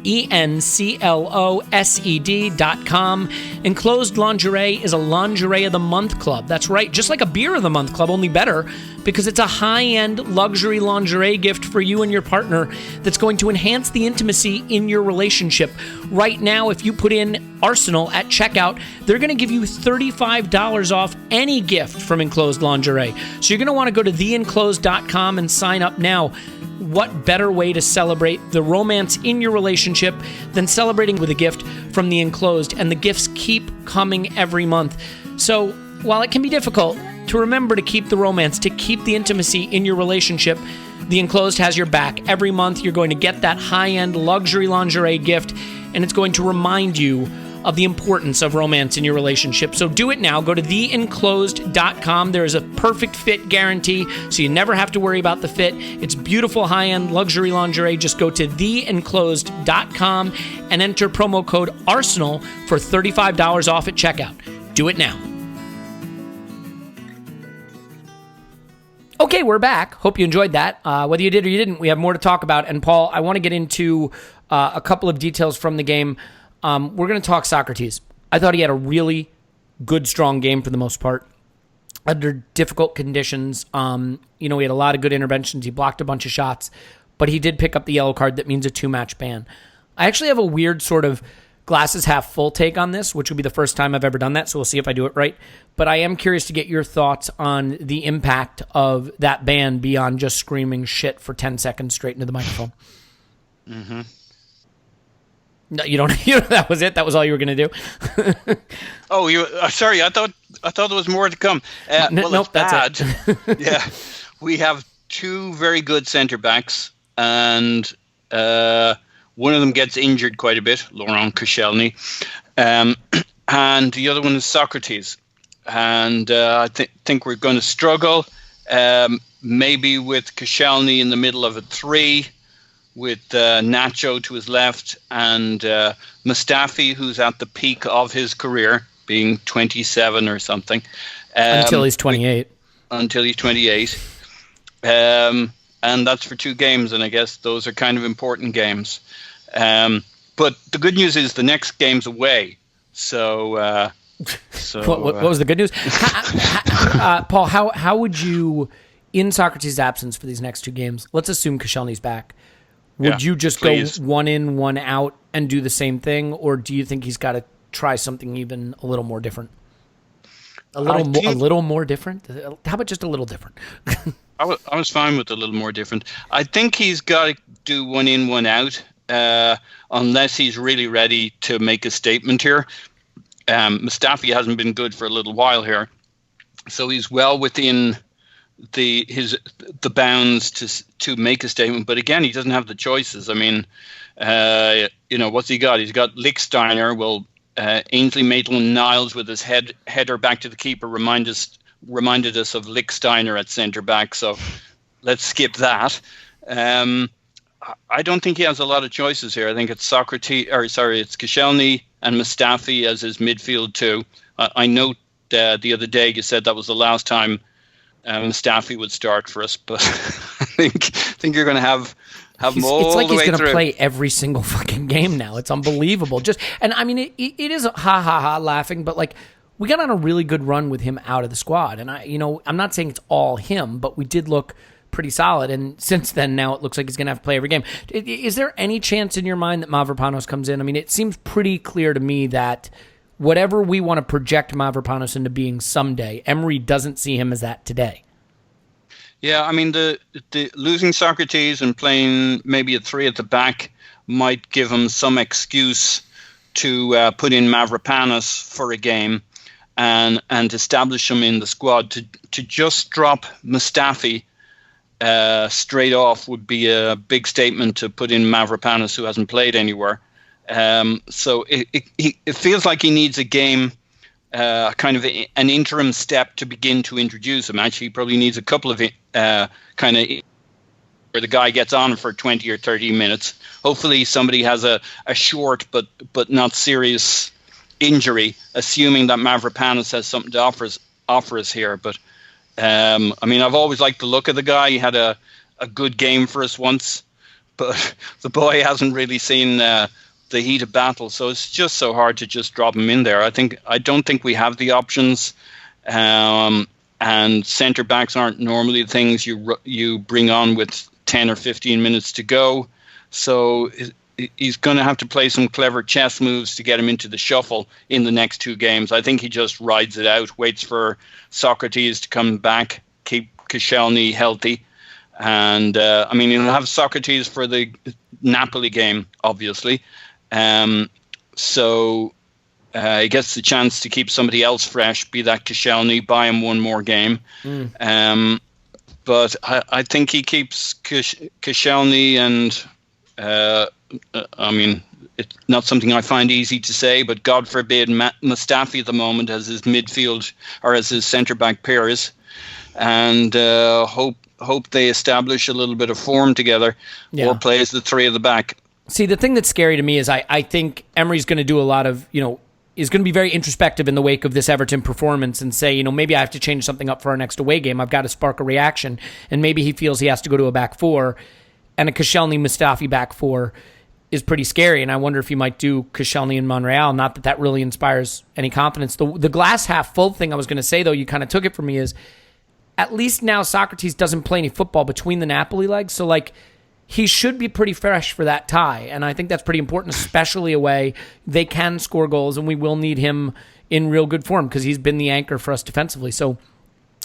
ENCLOSED.com. Enclosed Lingerie is a Lingerie of the Month club. That's right, just like a Beer of the Month club, only better, because it's a high-end luxury lingerie gift for you and your partner that's going to enhance the intimacy in your relationship. Right now, if you put in Arsenal at checkout, they're going to give you $35 off any gift from Enclosed Lingerie. So you're going to want to go to theenclosed.com and sign up now. What better way to celebrate the romance in your relationship than celebrating with a gift from The Enclosed? And the gifts keep coming every month. So while it can be difficult, to remember to keep the romance, to keep the intimacy in your relationship, The Enclosed has your back. Every month, you're going to get that high-end luxury lingerie gift, and it's going to remind you of the importance of romance in your relationship. So do it now. Go to theenclosed.com. There is a perfect fit guarantee, so you never have to worry about the fit. It's beautiful high-end luxury lingerie. Just go to theenclosed.com and enter promo code ARSENAL for $35 off at checkout. Do it now. Okay, we're back. Hope you enjoyed that. Whether you did or you didn't, we have more to talk about. And Paul, I want to get into a couple of details from the game. We're going to talk Socrates. I thought he had a really good, strong game for the most part under difficult conditions. He had a lot of good interventions. He blocked a bunch of shots, but he did pick up the yellow card that means a 2-match ban. I actually have a weird sort of glasses half full take on this, which will be the first time I've ever done that, so we'll see if I do it right. But I am curious to get your thoughts on the impact of that ban beyond just screaming shit for 10 seconds straight into the microphone. Mm-hmm. No, you don't. That was it. That was all you were going to do. Oh, you. Sorry, I thought there was more to come. Nope, that's it. Yeah, we have two very good centre backs, and one of them gets injured quite a bit, Laurent Koscielny, and the other one is Socrates. And I think we're going to struggle, maybe with Koscielny in the middle of a 3. With Nacho to his left and Mustafi, who's at the peak of his career, being 27 or something. Until he's 28. Until he's 28. And that's for 2 games, and I guess those are kind of important games. But the good news is the next game's away. So what was the good news? Paul, how would you, in Socrates' absence for these next 2 games, let's assume Koscielny's back, would you just please go 1 in, 1 out and do the same thing, or do you think he's got to try something even a little more different? A little more different? How about just a little different? I was fine with a little more different. I think he's got to do 1 in, 1 out, unless he's really ready to make a statement here. Mustafi hasn't been good for a little while here, so he's well within the bounds to make a statement. But again, he doesn't have the choices. I mean, what's he got? He's got Lichtsteiner. Well, Ainsley Maitland-Niles with his header back to the keeper reminded us of Lichtsteiner at centre back. So let's skip that. I don't think he has a lot of choices here. I think it's it's Koscielny and Mustafi as his midfield too. I know the other day you said that was the last time Mustafi would start for us, but I think you're going to have him all it's like the way he's going to through. play every single fucking game now. It's unbelievable. And I mean, it is ha laughing, but like we got on a really good run with him out of the squad, and I'm not saying it's all him, but we did look pretty solid. And since then, now it looks like he's going to have to play every game. Is there any chance in your mind that Mavropanos comes in? I mean, it seems pretty clear to me that whatever we want to project Mavropanos into being someday, Emery doesn't see him as that today. Yeah, I mean, the losing Socrates and playing maybe a 3 at the back might give him some excuse to put in Mavropanos for a game and establish him in the squad. To just drop Mustafi straight off would be a big statement to put in Mavropanos, who hasn't played anywhere. So it feels like he needs a game, kind of an interim step to begin to introduce him. Actually, he probably needs a couple of kind of where the guy gets on for 20 or 30 minutes. Hopefully somebody has a short but not serious injury, assuming that Mavropanos has something to offer us here. But I mean, I've always liked the look of the guy. He had a good game for us once, but the boy hasn't really seen the heat of battle, so it's just so hard to just drop him in there. I don't think we have the options, and centre backs aren't normally the things you bring on with 10 or 15 minutes to go. So he's going to have to play some clever chess moves to get him into the shuffle in the next 2 games. I think he just rides it out, waits for Socrates to come back, keep Koscielny healthy, and I mean, he'll have Socrates for the Napoli game, obviously. So He gets the chance to keep somebody else fresh, be that Koscielny, buy him one more game. But I think he keeps Koscielny, and I mean, it's not something I find easy to say, but God forbid Mustafi at the moment as his midfield or as his centre-back pairs, and hope they establish a little bit of form together, or play as the three at the back. See, the thing that's scary to me is I think Emery's going to do a lot of, is going to be very introspective in the wake of this Everton performance and say, maybe I have to change something up for our next away game. I've got to spark a reaction. And maybe he feels he has to go to a back four, and a Koscielny Mustafi back four is pretty scary. And I wonder if he might do Koscielny and Monreal. Not that really inspires any confidence. The glass half full thing I was going to say, though, you kind of took it from me, is at least now Socrates doesn't play any football between the Napoli legs. So, he should be pretty fresh for that tie, and I think that's pretty important, especially away. They can score goals, and we will need him in real good form because he's been the anchor for us defensively. So,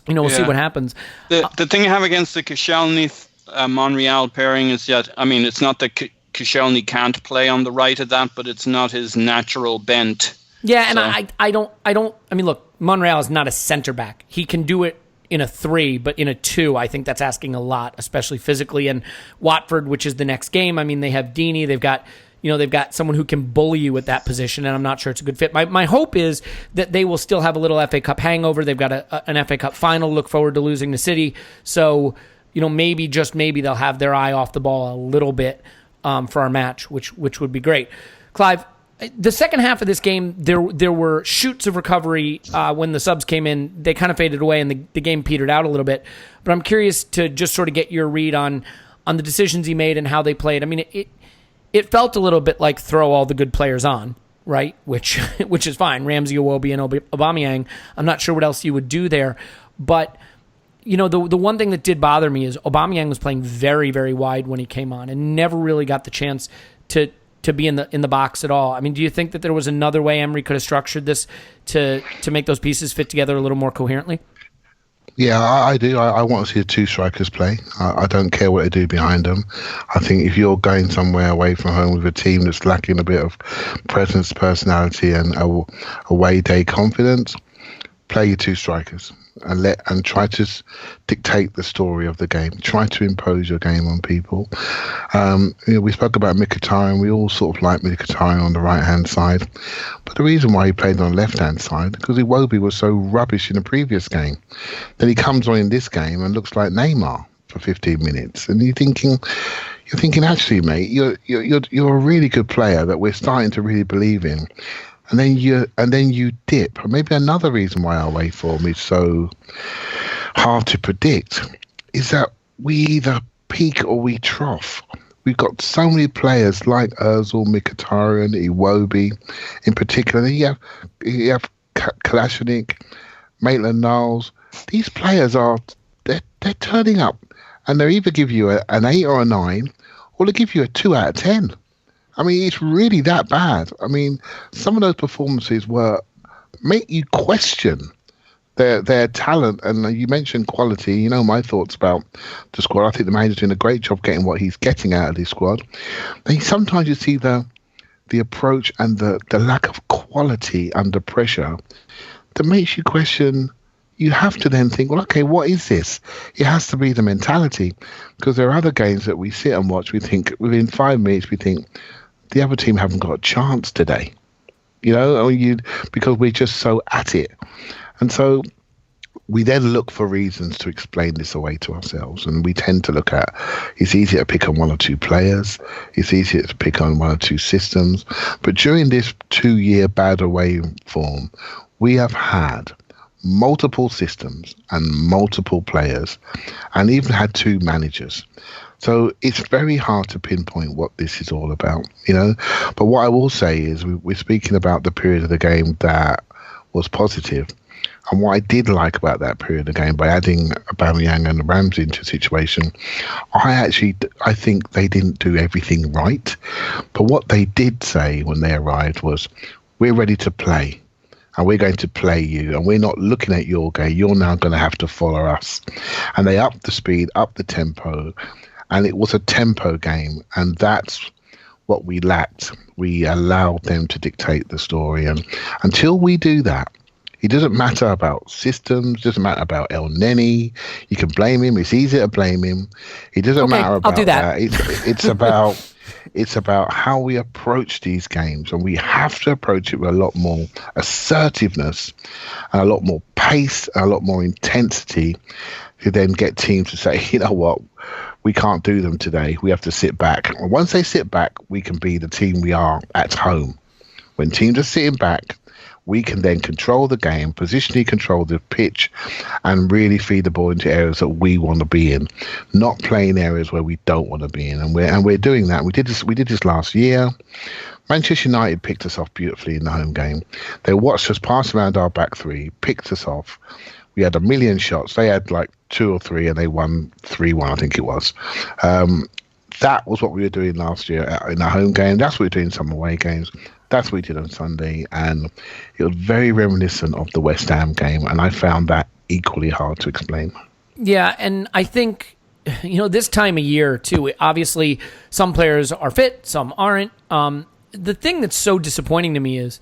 we'll see what happens. The thing I have against the Koscielny Monreal pairing is that, I mean, it's not that Koscielny can't play on the right of that, but it's not his natural bent. Yeah, and so. I mean, look, Monreal is not a center back. He can do it in a 3, but in a 2, I think that's asking a lot, especially physically. And Watford, which is the next game, I mean, they have Deeney, they've got someone who can bully you at that position, and I'm not sure it's a good fit. My hope is that they will still have a little FA Cup hangover. They've got an FA Cup final, look forward to losing to City. So, maybe, just maybe, they'll have their eye off the ball a little bit for our match, which would be great. Clive, the second half of this game, there were shoots of recovery when the subs came in. They kind of faded away, and the game petered out a little bit. But I'm curious to just sort of get your read on the decisions he made and how they played. I mean, it felt a little bit like throw all the good players on, right? Which is fine. Ramsey, Iwobi, and Aubameyang. I'm not sure what else you would do there. But, the one thing that did bother me is Aubameyang was playing very, very wide when he came on and never really got the chance to be in the box at all. I mean, do you think that there was another way Emery could have structured this to make those pieces fit together a little more coherently? Yeah, I do. I want to see the two strikers play. I don't care what they do behind them. I think if you're going somewhere away from home with a team that's lacking a bit of presence, personality, and away day confidence, play your two strikers and try to dictate the story of the game. Try to impose your game on people. We spoke about Mkhitaryan. We all sort of like Mkhitaryan on the right-hand side. But the reason why he played on the left-hand side, because Iwobi was so rubbish in the previous game. Then he comes on in this game and looks like Neymar for 15 minutes. And you're thinking, actually, mate, you're a really good player that we're starting to really believe in. And then you dip. Maybe another reason why our away form is so hard to predict is that we either peak or we trough. We've got so many players like Ozil, Mkhitaryan, Iwobi, in particular. Then you have Kalashnik, Maitland-Niles. These players they're turning up, and they either give you an 8 or a 9, or they give you a 2 out of 10. I mean, it's really that bad. I mean, some of those performances make you question their talent. And you mentioned quality. My thoughts about the squad. I think the manager's doing a great job getting what he's getting out of this squad. But sometimes you see the approach and the lack of quality under pressure that makes you question. You have to then think, well, okay, what is this? It has to be the mentality, because there are other games that we sit and watch. We think within 5 minutes, we think, the other team haven't got a chance today, because we're just so at it. And so we then look for reasons to explain this away to ourselves. And we tend to look at, it's easier to pick on one or two players. It's easier to pick on one or two systems. But during this 2-year bad away form, we have had multiple systems and multiple players, and even had 2 managers. So it's very hard to pinpoint what this is all about, But what I will say is we're speaking about the period of the game that was positive. And what I did like about that period of the game, by adding Aubameyang and Ramsey into the situation, I think they didn't do everything right. But what they did say when they arrived was, we're ready to play. And we're going to play you, and we're not looking at your game. You're now going to have to follow us. And they upped the speed, upped the tempo, and it was a tempo game. And that's what we lacked. We allowed them to dictate the story. And until we do that, it doesn't matter about systems, doesn't matter about El Neni. You can blame him. It's easy to blame him. It doesn't matter about I'll do that. It's about how we approach these games, and we have to approach it with a lot more assertiveness and a lot more pace and a lot more intensity to then get teams to say, you know what, we can't do them today. We have to sit back. And once they sit back, we can be the team we are at home. When teams are sitting back, we can then control the game, positionally control the pitch, and really feed the ball into areas that we want to be in, not playing areas where we don't want to be in. And we're doing that. We did this last year. Manchester United picked us off beautifully in the home game. They watched us pass around our back three, picked us off. We had a million shots. They had like 2 or 3, and they won 3-1, I think it was. That was what we were doing last year in the home game. That's what we're doing in some away games. That's what we did on Sunday, and it was very reminiscent of the West Ham game, and I found that equally hard to explain. Yeah, and I think, this time of year, too, obviously some players are fit, some aren't. The thing that's so disappointing to me is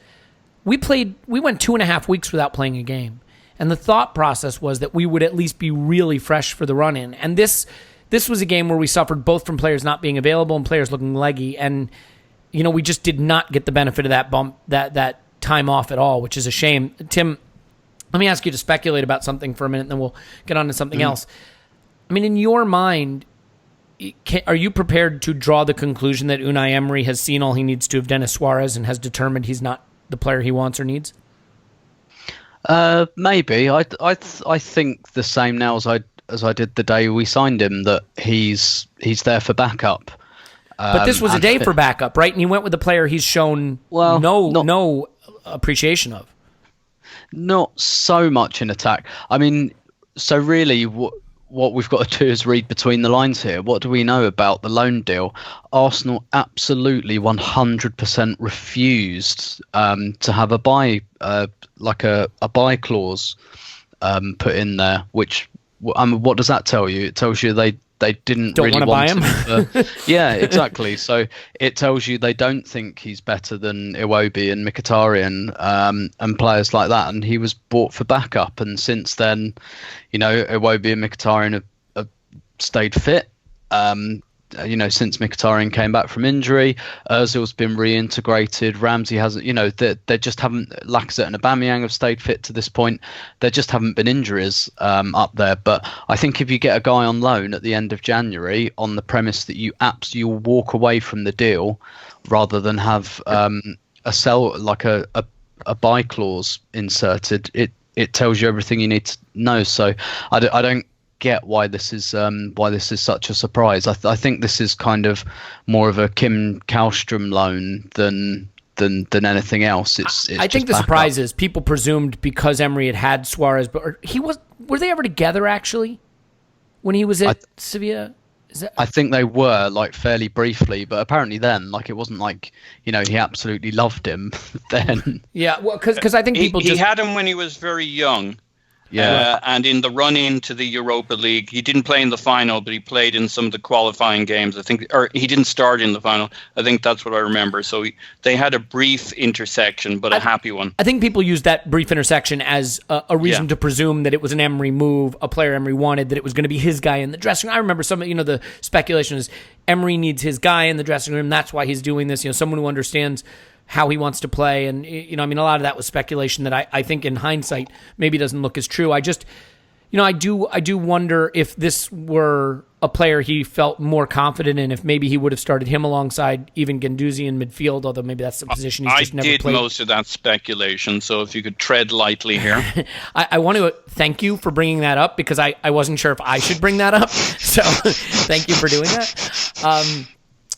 we went 2.5 weeks without playing a game, and the thought process was that we would at least be really fresh for the run-in, and this was a game where we suffered both from players not being available and players looking leggy, and we just did not get the benefit of that bump, that time off at all, which is a shame. Tim, let me ask you to speculate about something for a minute, and then we'll get on to something else. I mean, in your mind, are you prepared to draw the conclusion that Unai Emery has seen all he needs to of Denis Suarez and has determined he's not the player he wants or needs? Maybe. I think the same now as I did the day we signed him, that he's there for backup. But this was a day for backup, right? And he went with a player he's shown no appreciation of. Not so much in attack. I mean, so really what we've got to do is read between the lines here. What do we know about the loan deal? Arsenal absolutely 100% refused to have a buy, like a buy clause put in there, which, what does that tell you? It tells you they didn't don't really want want him. Yeah, exactly. So it tells you they don't think he's better than Iwobi and Mkhitaryan and players like that. And he was bought for backup. And since then, Iwobi and Mkhitaryan have stayed fit. Since Mkhitaryan came back from injury, Ozil's been reintegrated. Ramsey hasn't. They just haven't. Lacazette and Aubameyang have stayed fit to this point. There just haven't been injuries up there. But I think if you get a guy on loan at the end of January on the premise that you'll walk away from the deal, rather than have a sell, like a buy clause inserted, it tells you everything you need to know. So I don't get why this is such a surprise. I think this is kind of more of a Kim Kallstrom loan than anything else. I think the surprise is people presumed because Emery had Suarez, but were they ever together actually when he was at Sevilla? I think they were, like, fairly briefly, but apparently then, like, it wasn't like he absolutely loved him then. Yeah, well, because I think he had him when he was very young. Yeah, and in the run-in to the Europa League, he didn't play in the final, but he played in some of the qualifying games, I think, or he didn't start in the final. I think that's what I remember. So they had a brief intersection, but a happy one. I think people used that brief intersection as a reason to presume that it was an Emery move, a player Emery wanted, that it was going to be his guy in the dressing room. I remember some, the speculation is Emery needs his guy in the dressing room. That's why he's doing this. Someone who understands how he wants to play. And, a lot of that was speculation that I think in hindsight maybe doesn't look as true. I just, I do wonder if this were a player he felt more confident in, if maybe he would have started him alongside even Guendouzi in midfield, although maybe that's the position he's just never played. I did most of that speculation, so if you could tread lightly here. I want to thank you for bringing that up, because I wasn't sure if I should bring that up. So thank you for doing that.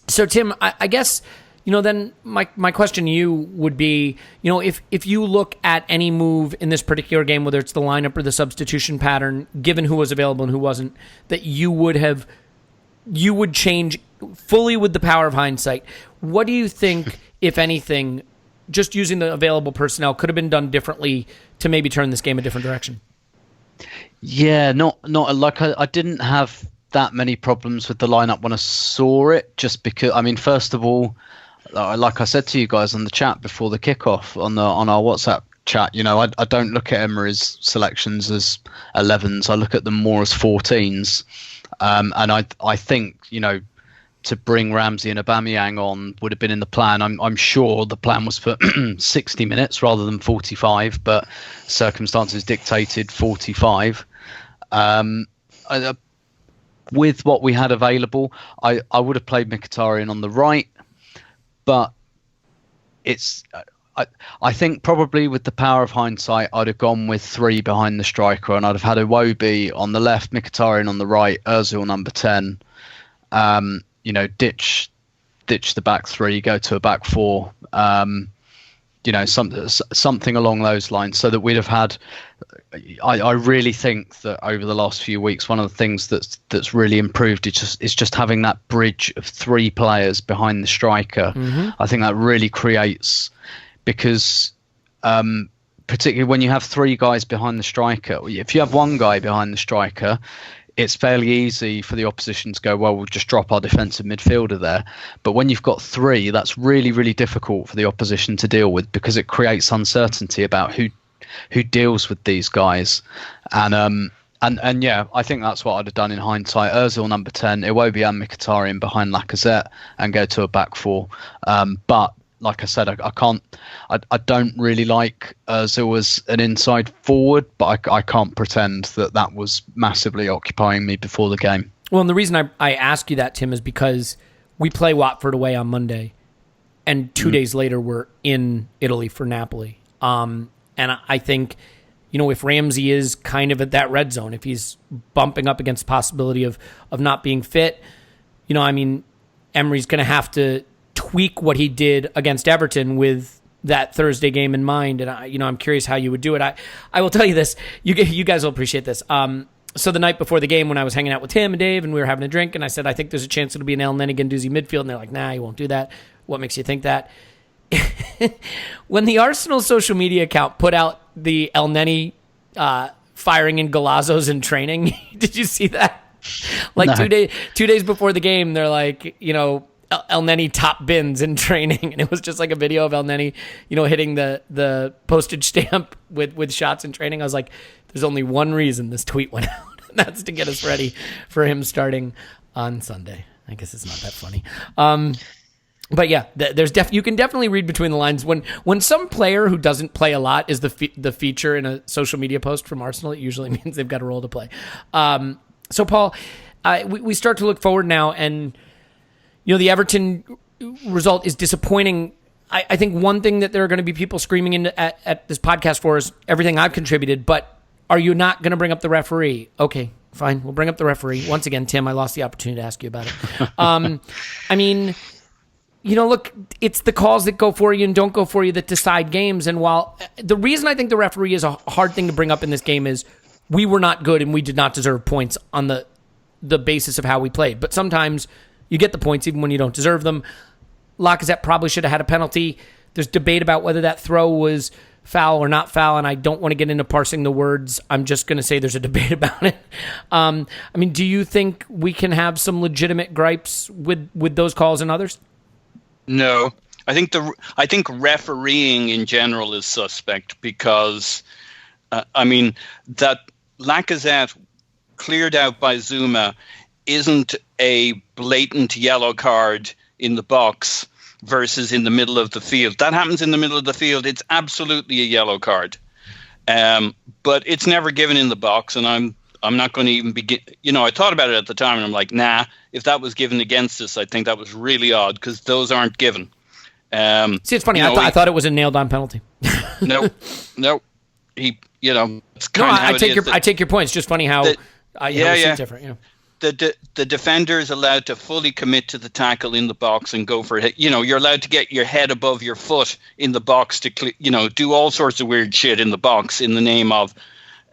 So Tim, I guess, then my question to you would be, if you look at any move in this particular game, whether it's the lineup or the substitution pattern, given who was available and who wasn't, that you would change fully with the power of hindsight. What do you think, if anything, just using the available personnel, could have been done differently to maybe turn this game a different direction? Yeah, not like I didn't have that many problems with the lineup when I saw it, just because, I mean, first of all, like I said to you guys on the chat before the kickoff on our WhatsApp chat, I don't look at Emery's selections as 11s. I look at them more as 14s. And I think, to bring Ramsey and Aubameyang on would have been in the plan. I'm sure the plan was for 60 minutes rather than 45, but circumstances dictated 45. With what we had available, I would have played Mkhitaryan on the right, but I think probably with the power of hindsight, I'd have gone with 3 behind the striker, and I'd have had Iwobi on the left, Mkhitaryan on the right, Ozil number 10. Ditch the back 3, go to a back 4. Something along those lines, so that we'd have had. I really think that over the last few weeks, one of the things that's really improved is just having that bridge of 3 players behind the striker. Mm-hmm. I think that really creates, because particularly when you have 3 guys behind the striker, if you have 1 guy behind the striker, it's fairly easy for the opposition to go, well, we'll just drop our defensive midfielder there. But when you've got 3, that's really, really difficult for the opposition to deal with, because it creates uncertainty about who deals with these guys. And yeah, I think that's what I'd have done in hindsight. Ozil number 10, Iwobi and Mkhitaryan behind Lacazette, and go to a back 4. But like I said, I don't really like Ozil as an inside forward, but I can't pretend that was massively occupying me before the game. Well, and the reason I ask you that, Tim, is because we play Watford away on Monday, and 2 days later we're in Italy for Napoli. And I think, if Ramsey is kind of at that red zone, if he's bumping up against the possibility of not being fit, Emery's going to have to tweak what he did against Everton with that Thursday game in mind. And I'm curious how you would do it. I will tell you this, you guys will appreciate this. So the night before the game, when I was hanging out with Tim and Dave and we were having a drink, and I said, I think there's a chance it'll be an El Neni Guendouzi midfield. And they're like, nah, you won't do that. What makes you think that? When the Arsenal social media account put out the El Neni firing in Golazzos in training, did you see that? Like, no. 2 days before the game, they're like, El Neni top bins in training, and it was just like a video of El Neni, hitting the postage stamp with shots in training. I was like, there's only one reason this tweet went out, and that's to get us ready for him starting on Sunday. I guess it's not that funny. But yeah, you can definitely read between the lines. When some player who doesn't play a lot is the feature in a social media post from Arsenal, it usually means they've got a role to play. So Paul, we start to look forward now, and the Everton result is disappointing. I think one thing that there are going to be people screaming at this podcast for is everything I've contributed, but are you not going to bring up the referee? Okay, fine. We'll bring up the referee. Once again, Tim, I lost the opportunity to ask you about it. Look, it's the calls that go for you and don't go for you that decide games. And while the reason I think the referee is a hard thing to bring up in this game is we were not good and we did not deserve points on the basis of how we played. But sometimes you get the points even when you don't deserve them. Lacazette probably should have had a penalty. There's debate about whether that throw was foul or not foul, and I don't want to get into parsing the words. I'm just going to say there's a debate about it. Do you think we can have some legitimate gripes with those calls and others? No. I think refereeing in general is suspect because, that Lacazette cleared out by Zuma isn't a blatant yellow card in the box versus in the middle of the field. That happens in the middle of the field. It's absolutely a yellow card. But it's never given in the box, and I'm not going to even begin. I thought about it at the time, and I'm like, nah, if that was given against us, I think that was really odd because those aren't given. See, it's funny. I thought it was a nailed-on penalty. No. It's kind of I take your point. It's just funny how it's different. The defender is allowed to fully commit to the tackle in the box and go for it. You're allowed to get your head above your foot in the box to, do all sorts of weird shit in the box in the name of,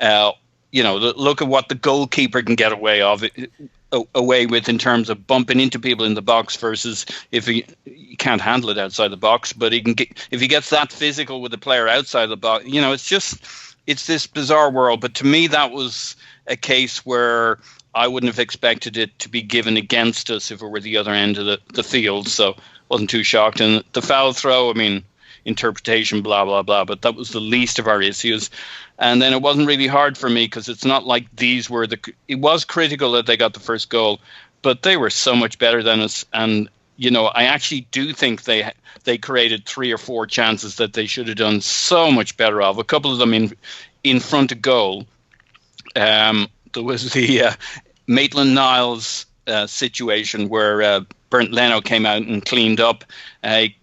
look at what the goalkeeper can get away with in terms of bumping into people in the box versus if he can't handle it outside the box, but if he gets that physical with the player outside the box, it's this bizarre world. But to me, that was a case where I wouldn't have expected it to be given against us if it were the other end of the field. So wasn't too shocked. And the foul throw, I mean, interpretation, blah, blah, blah. But that was the least of our issues. And then it wasn't really hard for me because it's not like these were it was critical that they got the first goal, but they were so much better than us. And, you know, I actually do think they created 3 or 4 chances that they should have done so much better of. A couple of them in front of goal. There was the Maitland-Niles situation where Bernd Leno came out and cleaned up.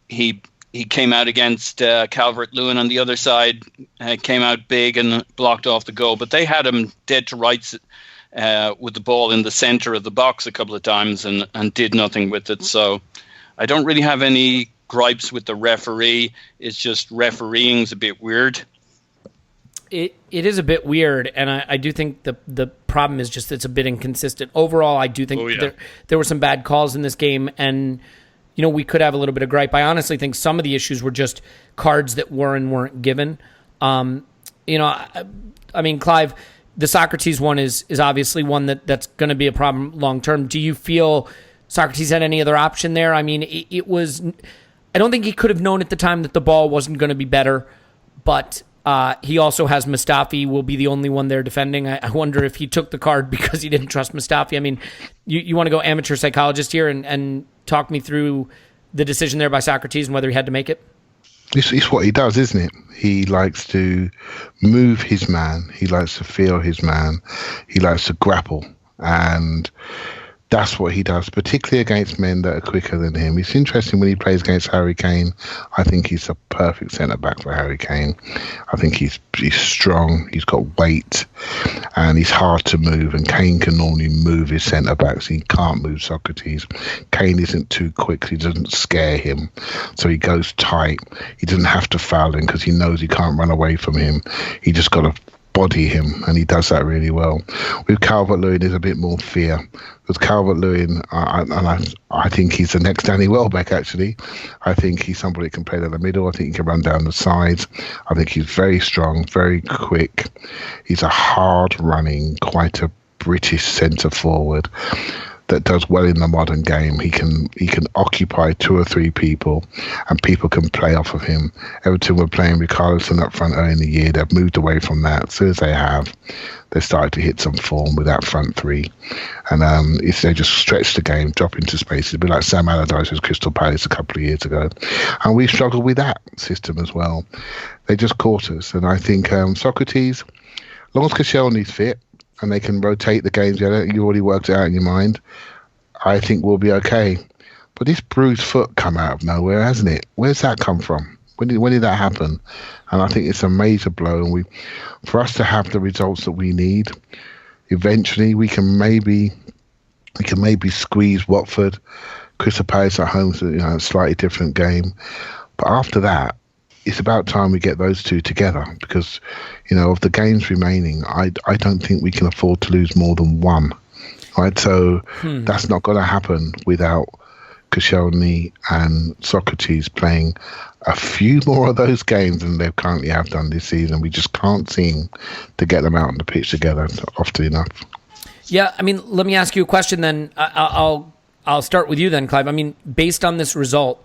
He came out against Calvert-Lewin on the other side, came out big and blocked off the goal. But they had him dead to rights with the ball in the centre of the box a couple of times and did nothing with it. So I don't really have any gripes with the referee. It's just refereeing's a bit weird. It is a bit weird, and I do think the problem is just it's a bit inconsistent. Overall, I do think there were some bad calls in this game, and you know, we could have a little bit of gripe. I honestly think some of the issues were just cards that were and weren't given. You know, I mean, Clive, the Socrates one is obviously one that's going to be a problem long term. Do you feel Socrates had any other option there? I mean, it was. I don't think he could have known at the time that the ball wasn't going to be better, but he also has Mustafi, will be the only one there defending. I wonder if he took the card because he didn't trust Mustafi. I mean, you want to go amateur psychologist here and talk me through the decision there by Socrates and whether he had to make it? It's what he does, isn't it? He likes to move his man. He likes to feel his man. He likes to grapple. And that's what he does, particularly against men that are quicker than him. It's interesting when he plays against Harry Kane. I think he's a perfect centre-back for Harry Kane. I think he's strong, he's got weight, and he's hard to move. And Kane can normally move his centre-backs. He can't move Socrates. Kane isn't too quick. He doesn't scare him. So he goes tight. He doesn't have to foul him because he knows he can't run away from him. He just got to body him, and he does that really well. With Calvert-Lewin, there's a bit more fear. With Calvert-Lewin, I think he's the next Danny Welbeck, actually. I think he's somebody that can play down the middle. I think he can run down the sides. I think he's very strong, very quick. He's a hard-running, quite a British centre-forward that does well in the modern game. He can occupy 2 or 3 people, and people can play off of him. Everton were playing with Carlson up front early in the year. They've moved away from that. As soon as they have, they started to hit some form with that front 3. And if they just stretch the game, drop into space, it'd be like Sam Allardyce's Crystal Palace a couple of years ago. And we struggled with that system as well. They just caught us. And I think Socrates, as long as Koscielny's fit, and they can rotate the games, you already worked it out in your mind, I think we'll be okay. But this bruised foot come out of nowhere, hasn't it? Where's that come from? When did that happen? And I think it's a major blow. And for us to have the results that we need, eventually we can maybe squeeze Watford. Crystal Palace at home, so, a slightly different game. But after that, it's about time we get those 2 together, because, of the games remaining, I don't think we can afford to lose more than 1. Right? So that's not going to happen without Koscielny and Socrates playing a few more of those games than they currently have done this season. We just can't seem to get them out on the pitch together often enough. Yeah, I mean, let me ask you a question then. I'll start with you then, Clive. I mean, based on this result,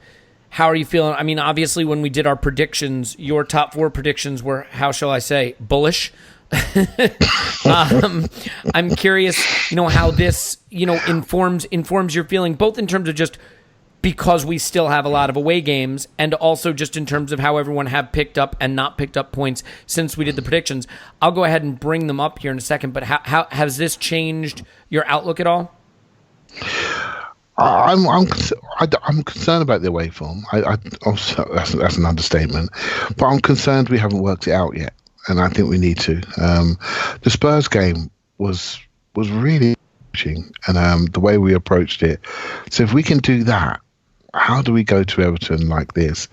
how are you feeling? I mean, obviously, when we did our predictions, your top 4 predictions were, how shall I say, bullish. I'm curious, how this, informs your feeling, both in terms of just because we still have a lot of away games, and also just in terms of how everyone have picked up and not picked up points since we did the predictions. I'll go ahead and bring them up here in a second, but how has this changed your outlook at all? I'm concerned about the away form. Also, that's an understatement, but I'm concerned we haven't worked it out yet, and I think we need to. The Spurs game was really interesting, and the way we approached it. So if we can do that, how do we go to Everton like this?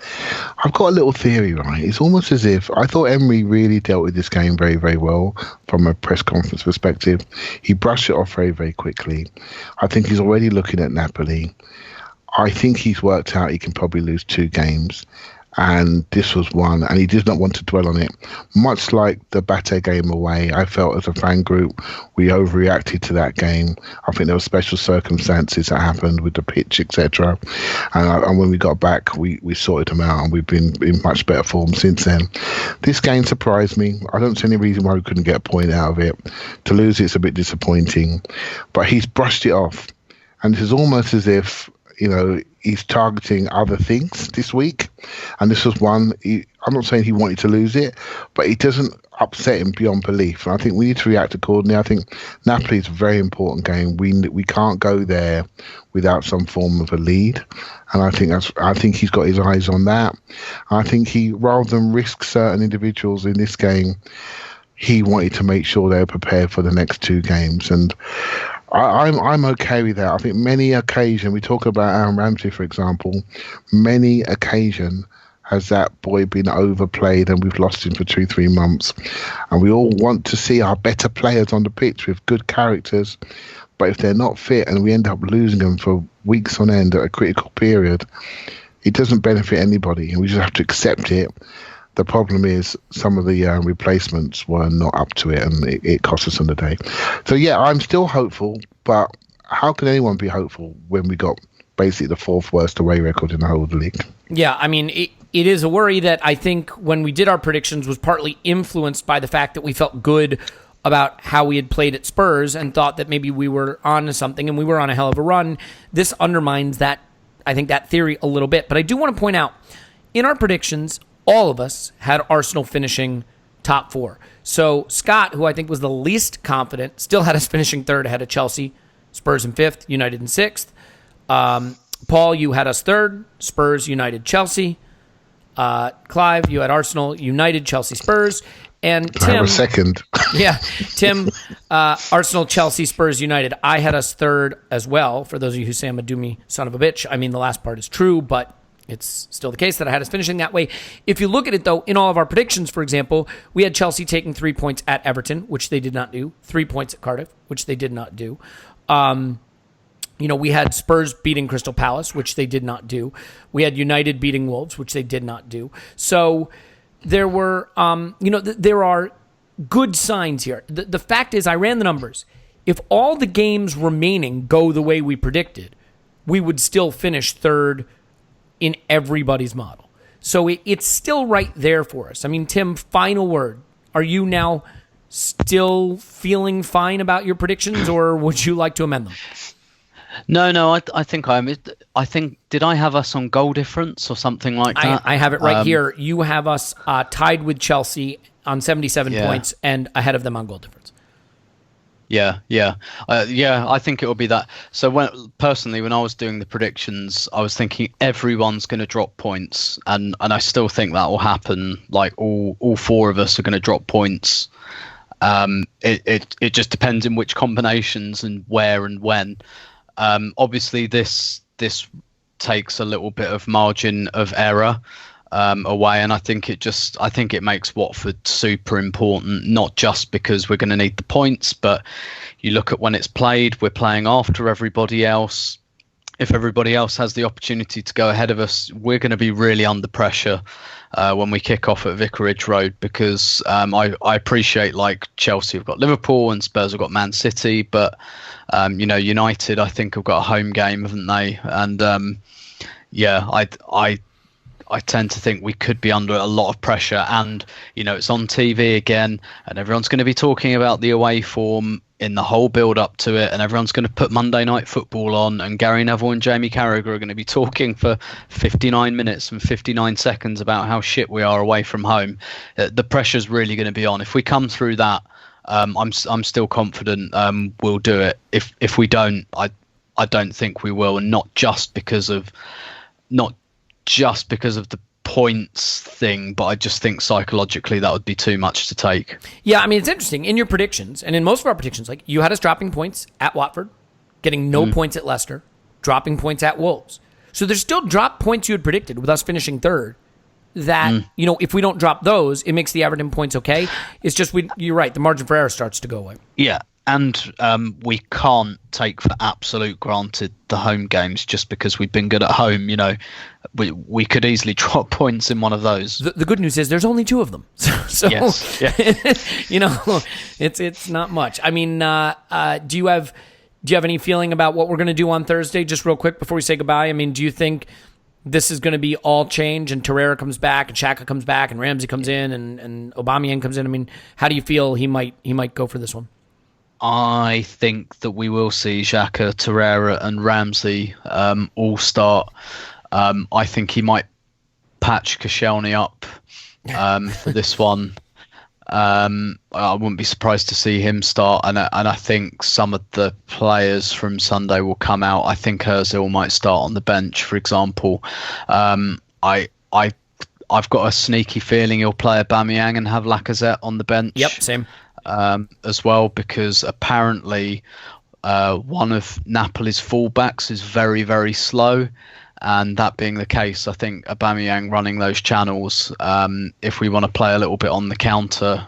I've got a little theory, right? It's almost as if I thought Emery really dealt with this game very, very well from a press conference perspective. He brushed it off very, very quickly. I think he's already looking at Napoli. I think he's worked out he can probably lose 2 games. and this was one, and he did not want to dwell on it. Much like the Bate game away, I felt as a fan group we overreacted to that game. I think there were special circumstances that happened with the pitch, etc. And when we got back, we sorted them out, and we've been in much better form since then. This game surprised me. I don't see any reason why we couldn't get a point out of it. To lose it's a bit disappointing, but he's brushed it off, and it's almost as if, you know, he's targeting other things this week, and this was one. I'm not saying he wanted to lose it, but it doesn't upset him beyond belief. And I think we need to react accordingly. I think Napoli is a very important game. We can't go there without some form of a lead, and I think he's got his eyes on that. I think he, rather than risk certain individuals in this game, he wanted to make sure they were prepared for the next two games, and I'm okay with that. I think many occasion, we talk about Aaron Ramsey, for example, many occasion has that boy been overplayed and we've lost him for 2-3 months. And we all want to see our better players on the pitch with good characters. But if they're not fit and we end up losing them for weeks on end at a critical period, it doesn't benefit anybody, and we just have to accept it. The problem is some of the replacements were not up to it, and it cost us on the day. So, yeah, I'm still hopeful, but how can anyone be hopeful when we got basically the fourth worst away record in the whole of the league? Yeah, I mean, it is a worry that I think when we did our predictions was partly influenced by the fact that we felt good about how we had played at Spurs and thought that maybe we were on to something, and we were on a hell of a run. This undermines that, I think, that theory a little bit. But I do want to point out, in our predictions, all of us had Arsenal finishing top four. So Scott, who I think was the least confident, still had us finishing third ahead of Chelsea, Spurs in fifth, United in sixth. Paul, you had us third, Spurs, United, Chelsea. Clive, you had Arsenal, United, Chelsea, Spurs. And Tim, I have a second. Yeah, Tim, Arsenal, Chelsea, Spurs, United. I had us third as well. For those of you who say I'm a doomy son of a bitch, I mean, the last part is true, but it's still the case that I had us finishing that way. If you look at it, though, in all of our predictions, for example, we had Chelsea taking 3 points at Everton, which they did not do. 3 points at Cardiff, which they did not do. We had Spurs beating Crystal Palace, which they did not do. We had United beating Wolves, which they did not do. So there were, there are good signs here. The fact is, I ran the numbers. If all the games remaining go the way we predicted, we would still finish third in everybody's model. So it's still right there for us. I mean, Tim, final word. Are you now still feeling fine about your predictions, or would you like to amend them? No, I think did I have us on goal difference or something like that? I have it right here. You have us tied with Chelsea on 77 points and ahead of them on goal difference. Yeah. I think it will be that. So when I was doing the predictions, I was thinking everyone's going to drop points, and I still think that will happen. Like all four of us are going to drop points. It just depends in which combinations and where and when. Obviously, this takes a little bit of margin of error away, and I think it makes Watford super important, not just because we're going to need the points, but you look at when it's played, we're playing after everybody else. If everybody else has the opportunity to go ahead of us, we're going to be really under pressure when we kick off at Vicarage Road, because I appreciate, like, Chelsea have got Liverpool and Spurs have got Man City, but United, I think, have got a home game, haven't they? And I tend to think we could be under a lot of pressure, and it's on TV again, and everyone's going to be talking about the away form in the whole build up to it, and everyone's going to put Monday Night Football on, and Gary Neville and Jamie Carragher are going to be talking for 59 minutes and 59 seconds about how shit we are away from home. The pressure's really going to be on. If we come through that, I'm still confident we'll do it. If we don't, I don't think we will, and not just because of the points thing, but I just think psychologically that would be too much to take. Yeah, I mean, it's interesting. In your predictions, and in most of our predictions, like, you had us dropping points at Watford, getting no points at Leicester, dropping points at Wolves. So there's still drop points you had predicted with us finishing third that, if we don't drop those, it makes the Everton points okay. It's just, you're right, the margin for error starts to go away. Yeah. we can't take for absolute granted the home games just because we've been good at home. We could easily drop points in one of those. The good news is there's only 2 of them, so yes, yeah. It's not much. I mean, do you have any feeling about what we're going to do on Thursday? Just real quick before we say goodbye. I mean, do you think this is going to be all change and Torreira comes back and Xhaka comes back and Ramsey comes in and Aubameyang comes in? I mean, how do you feel he might go for this one? I think that we will see Xhaka, Torreira and Ramsey all start. I think he might patch Koscielny up for this one. I wouldn't be surprised to see him start, and I think some of the players from Sunday will come out. I think Ozil might start on the bench, for example. I've got a sneaky feeling he'll play Aubameyang and have Lacazette on the bench. Yep, same. As well, because apparently one of Napoli's fullbacks is very, very slow. And that being the case, I think Aubameyang running those channels, if we want to play a little bit on the counter,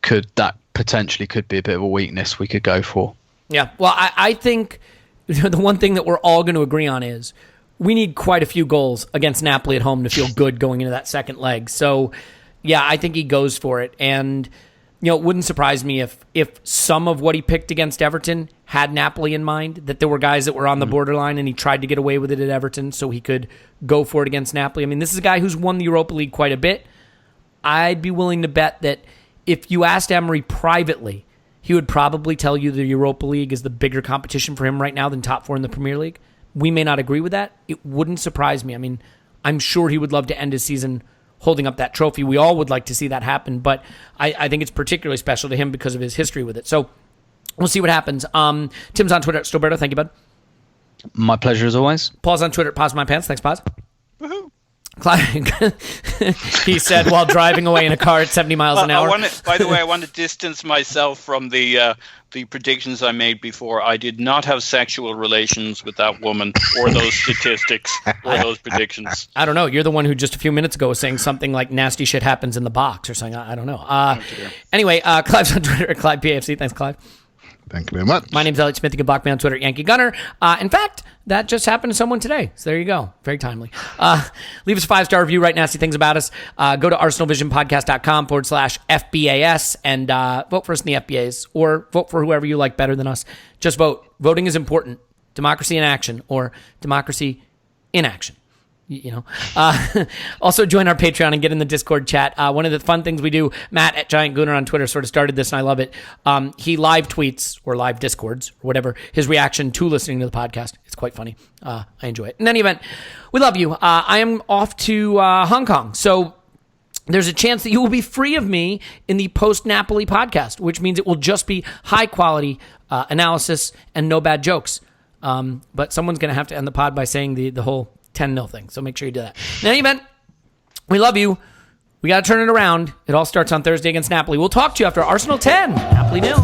could that potentially could be a bit of a weakness we could go for. Yeah. Well, I think the one thing that we're all going to agree on is we need quite a few goals against Napoli at home to feel good going into that second leg. So, yeah, I think he goes for it. And, it wouldn't surprise me if some of what he picked against Everton had Napoli in mind, that there were guys that were on the borderline and he tried to get away with it at Everton so he could go for it against Napoli. I mean, this is a guy who's won the Europa League quite a bit. I'd be willing to bet that if you asked Emery privately, he would probably tell you the Europa League is the bigger competition for him right now than top 4 in the Premier League. We may not agree with that. It wouldn't surprise me. I mean, I'm sure he would love to end his season holding up that trophy. We all would like to see that happen, but I think it's particularly special to him because of his history with it. So we'll see what happens. Tim's on Twitter at Stillberto. Thank you, bud. My pleasure as always. Paul's on Twitter at Pause My Pants. Thanks, Pause. Woohoo. Clive, he said while driving away in a car at 70 miles an hour. By the way, I want to distance myself from the predictions I made before. I did not have sexual relations with that woman or those statistics or those predictions. I don't know. You're the one who just a few minutes ago was saying something like nasty shit happens in the box or something. I don't know. Anyway, Clive's on Twitter at Clive PAFC. Thanks, Clive. Thank you very much. My name's Elliot Smith. You can block me on Twitter at Yankee Gunner. In fact, that just happened to someone today. So there you go. Very timely. Leave us a 5-star review. Write nasty things about us. Go to arsenalvisionpodcast.com/FBAS and vote for us in the FBAs or vote for whoever you like better than us. Just vote. Voting is important. Democracy in action or democracy in action. Also join our Patreon and get in the Discord chat. One of the fun things we do, Matt at Giant Gooner on Twitter sort of started this and I love it. He live tweets or live Discords or whatever his reaction to listening to the podcast. It's quite funny. I enjoy it. In any event, we love you. I am off to Hong Kong. So there's a chance that you will be free of me in the post-Napoli podcast, which means it will just be high-quality analysis and no bad jokes. But someone's going to have to end the pod by saying the whole 10-0 thing, so make sure you do that. In any event, we love you. We got to turn it around. It all starts on Thursday against Napoli. We'll talk to you after Arsenal 10, Napoli 0.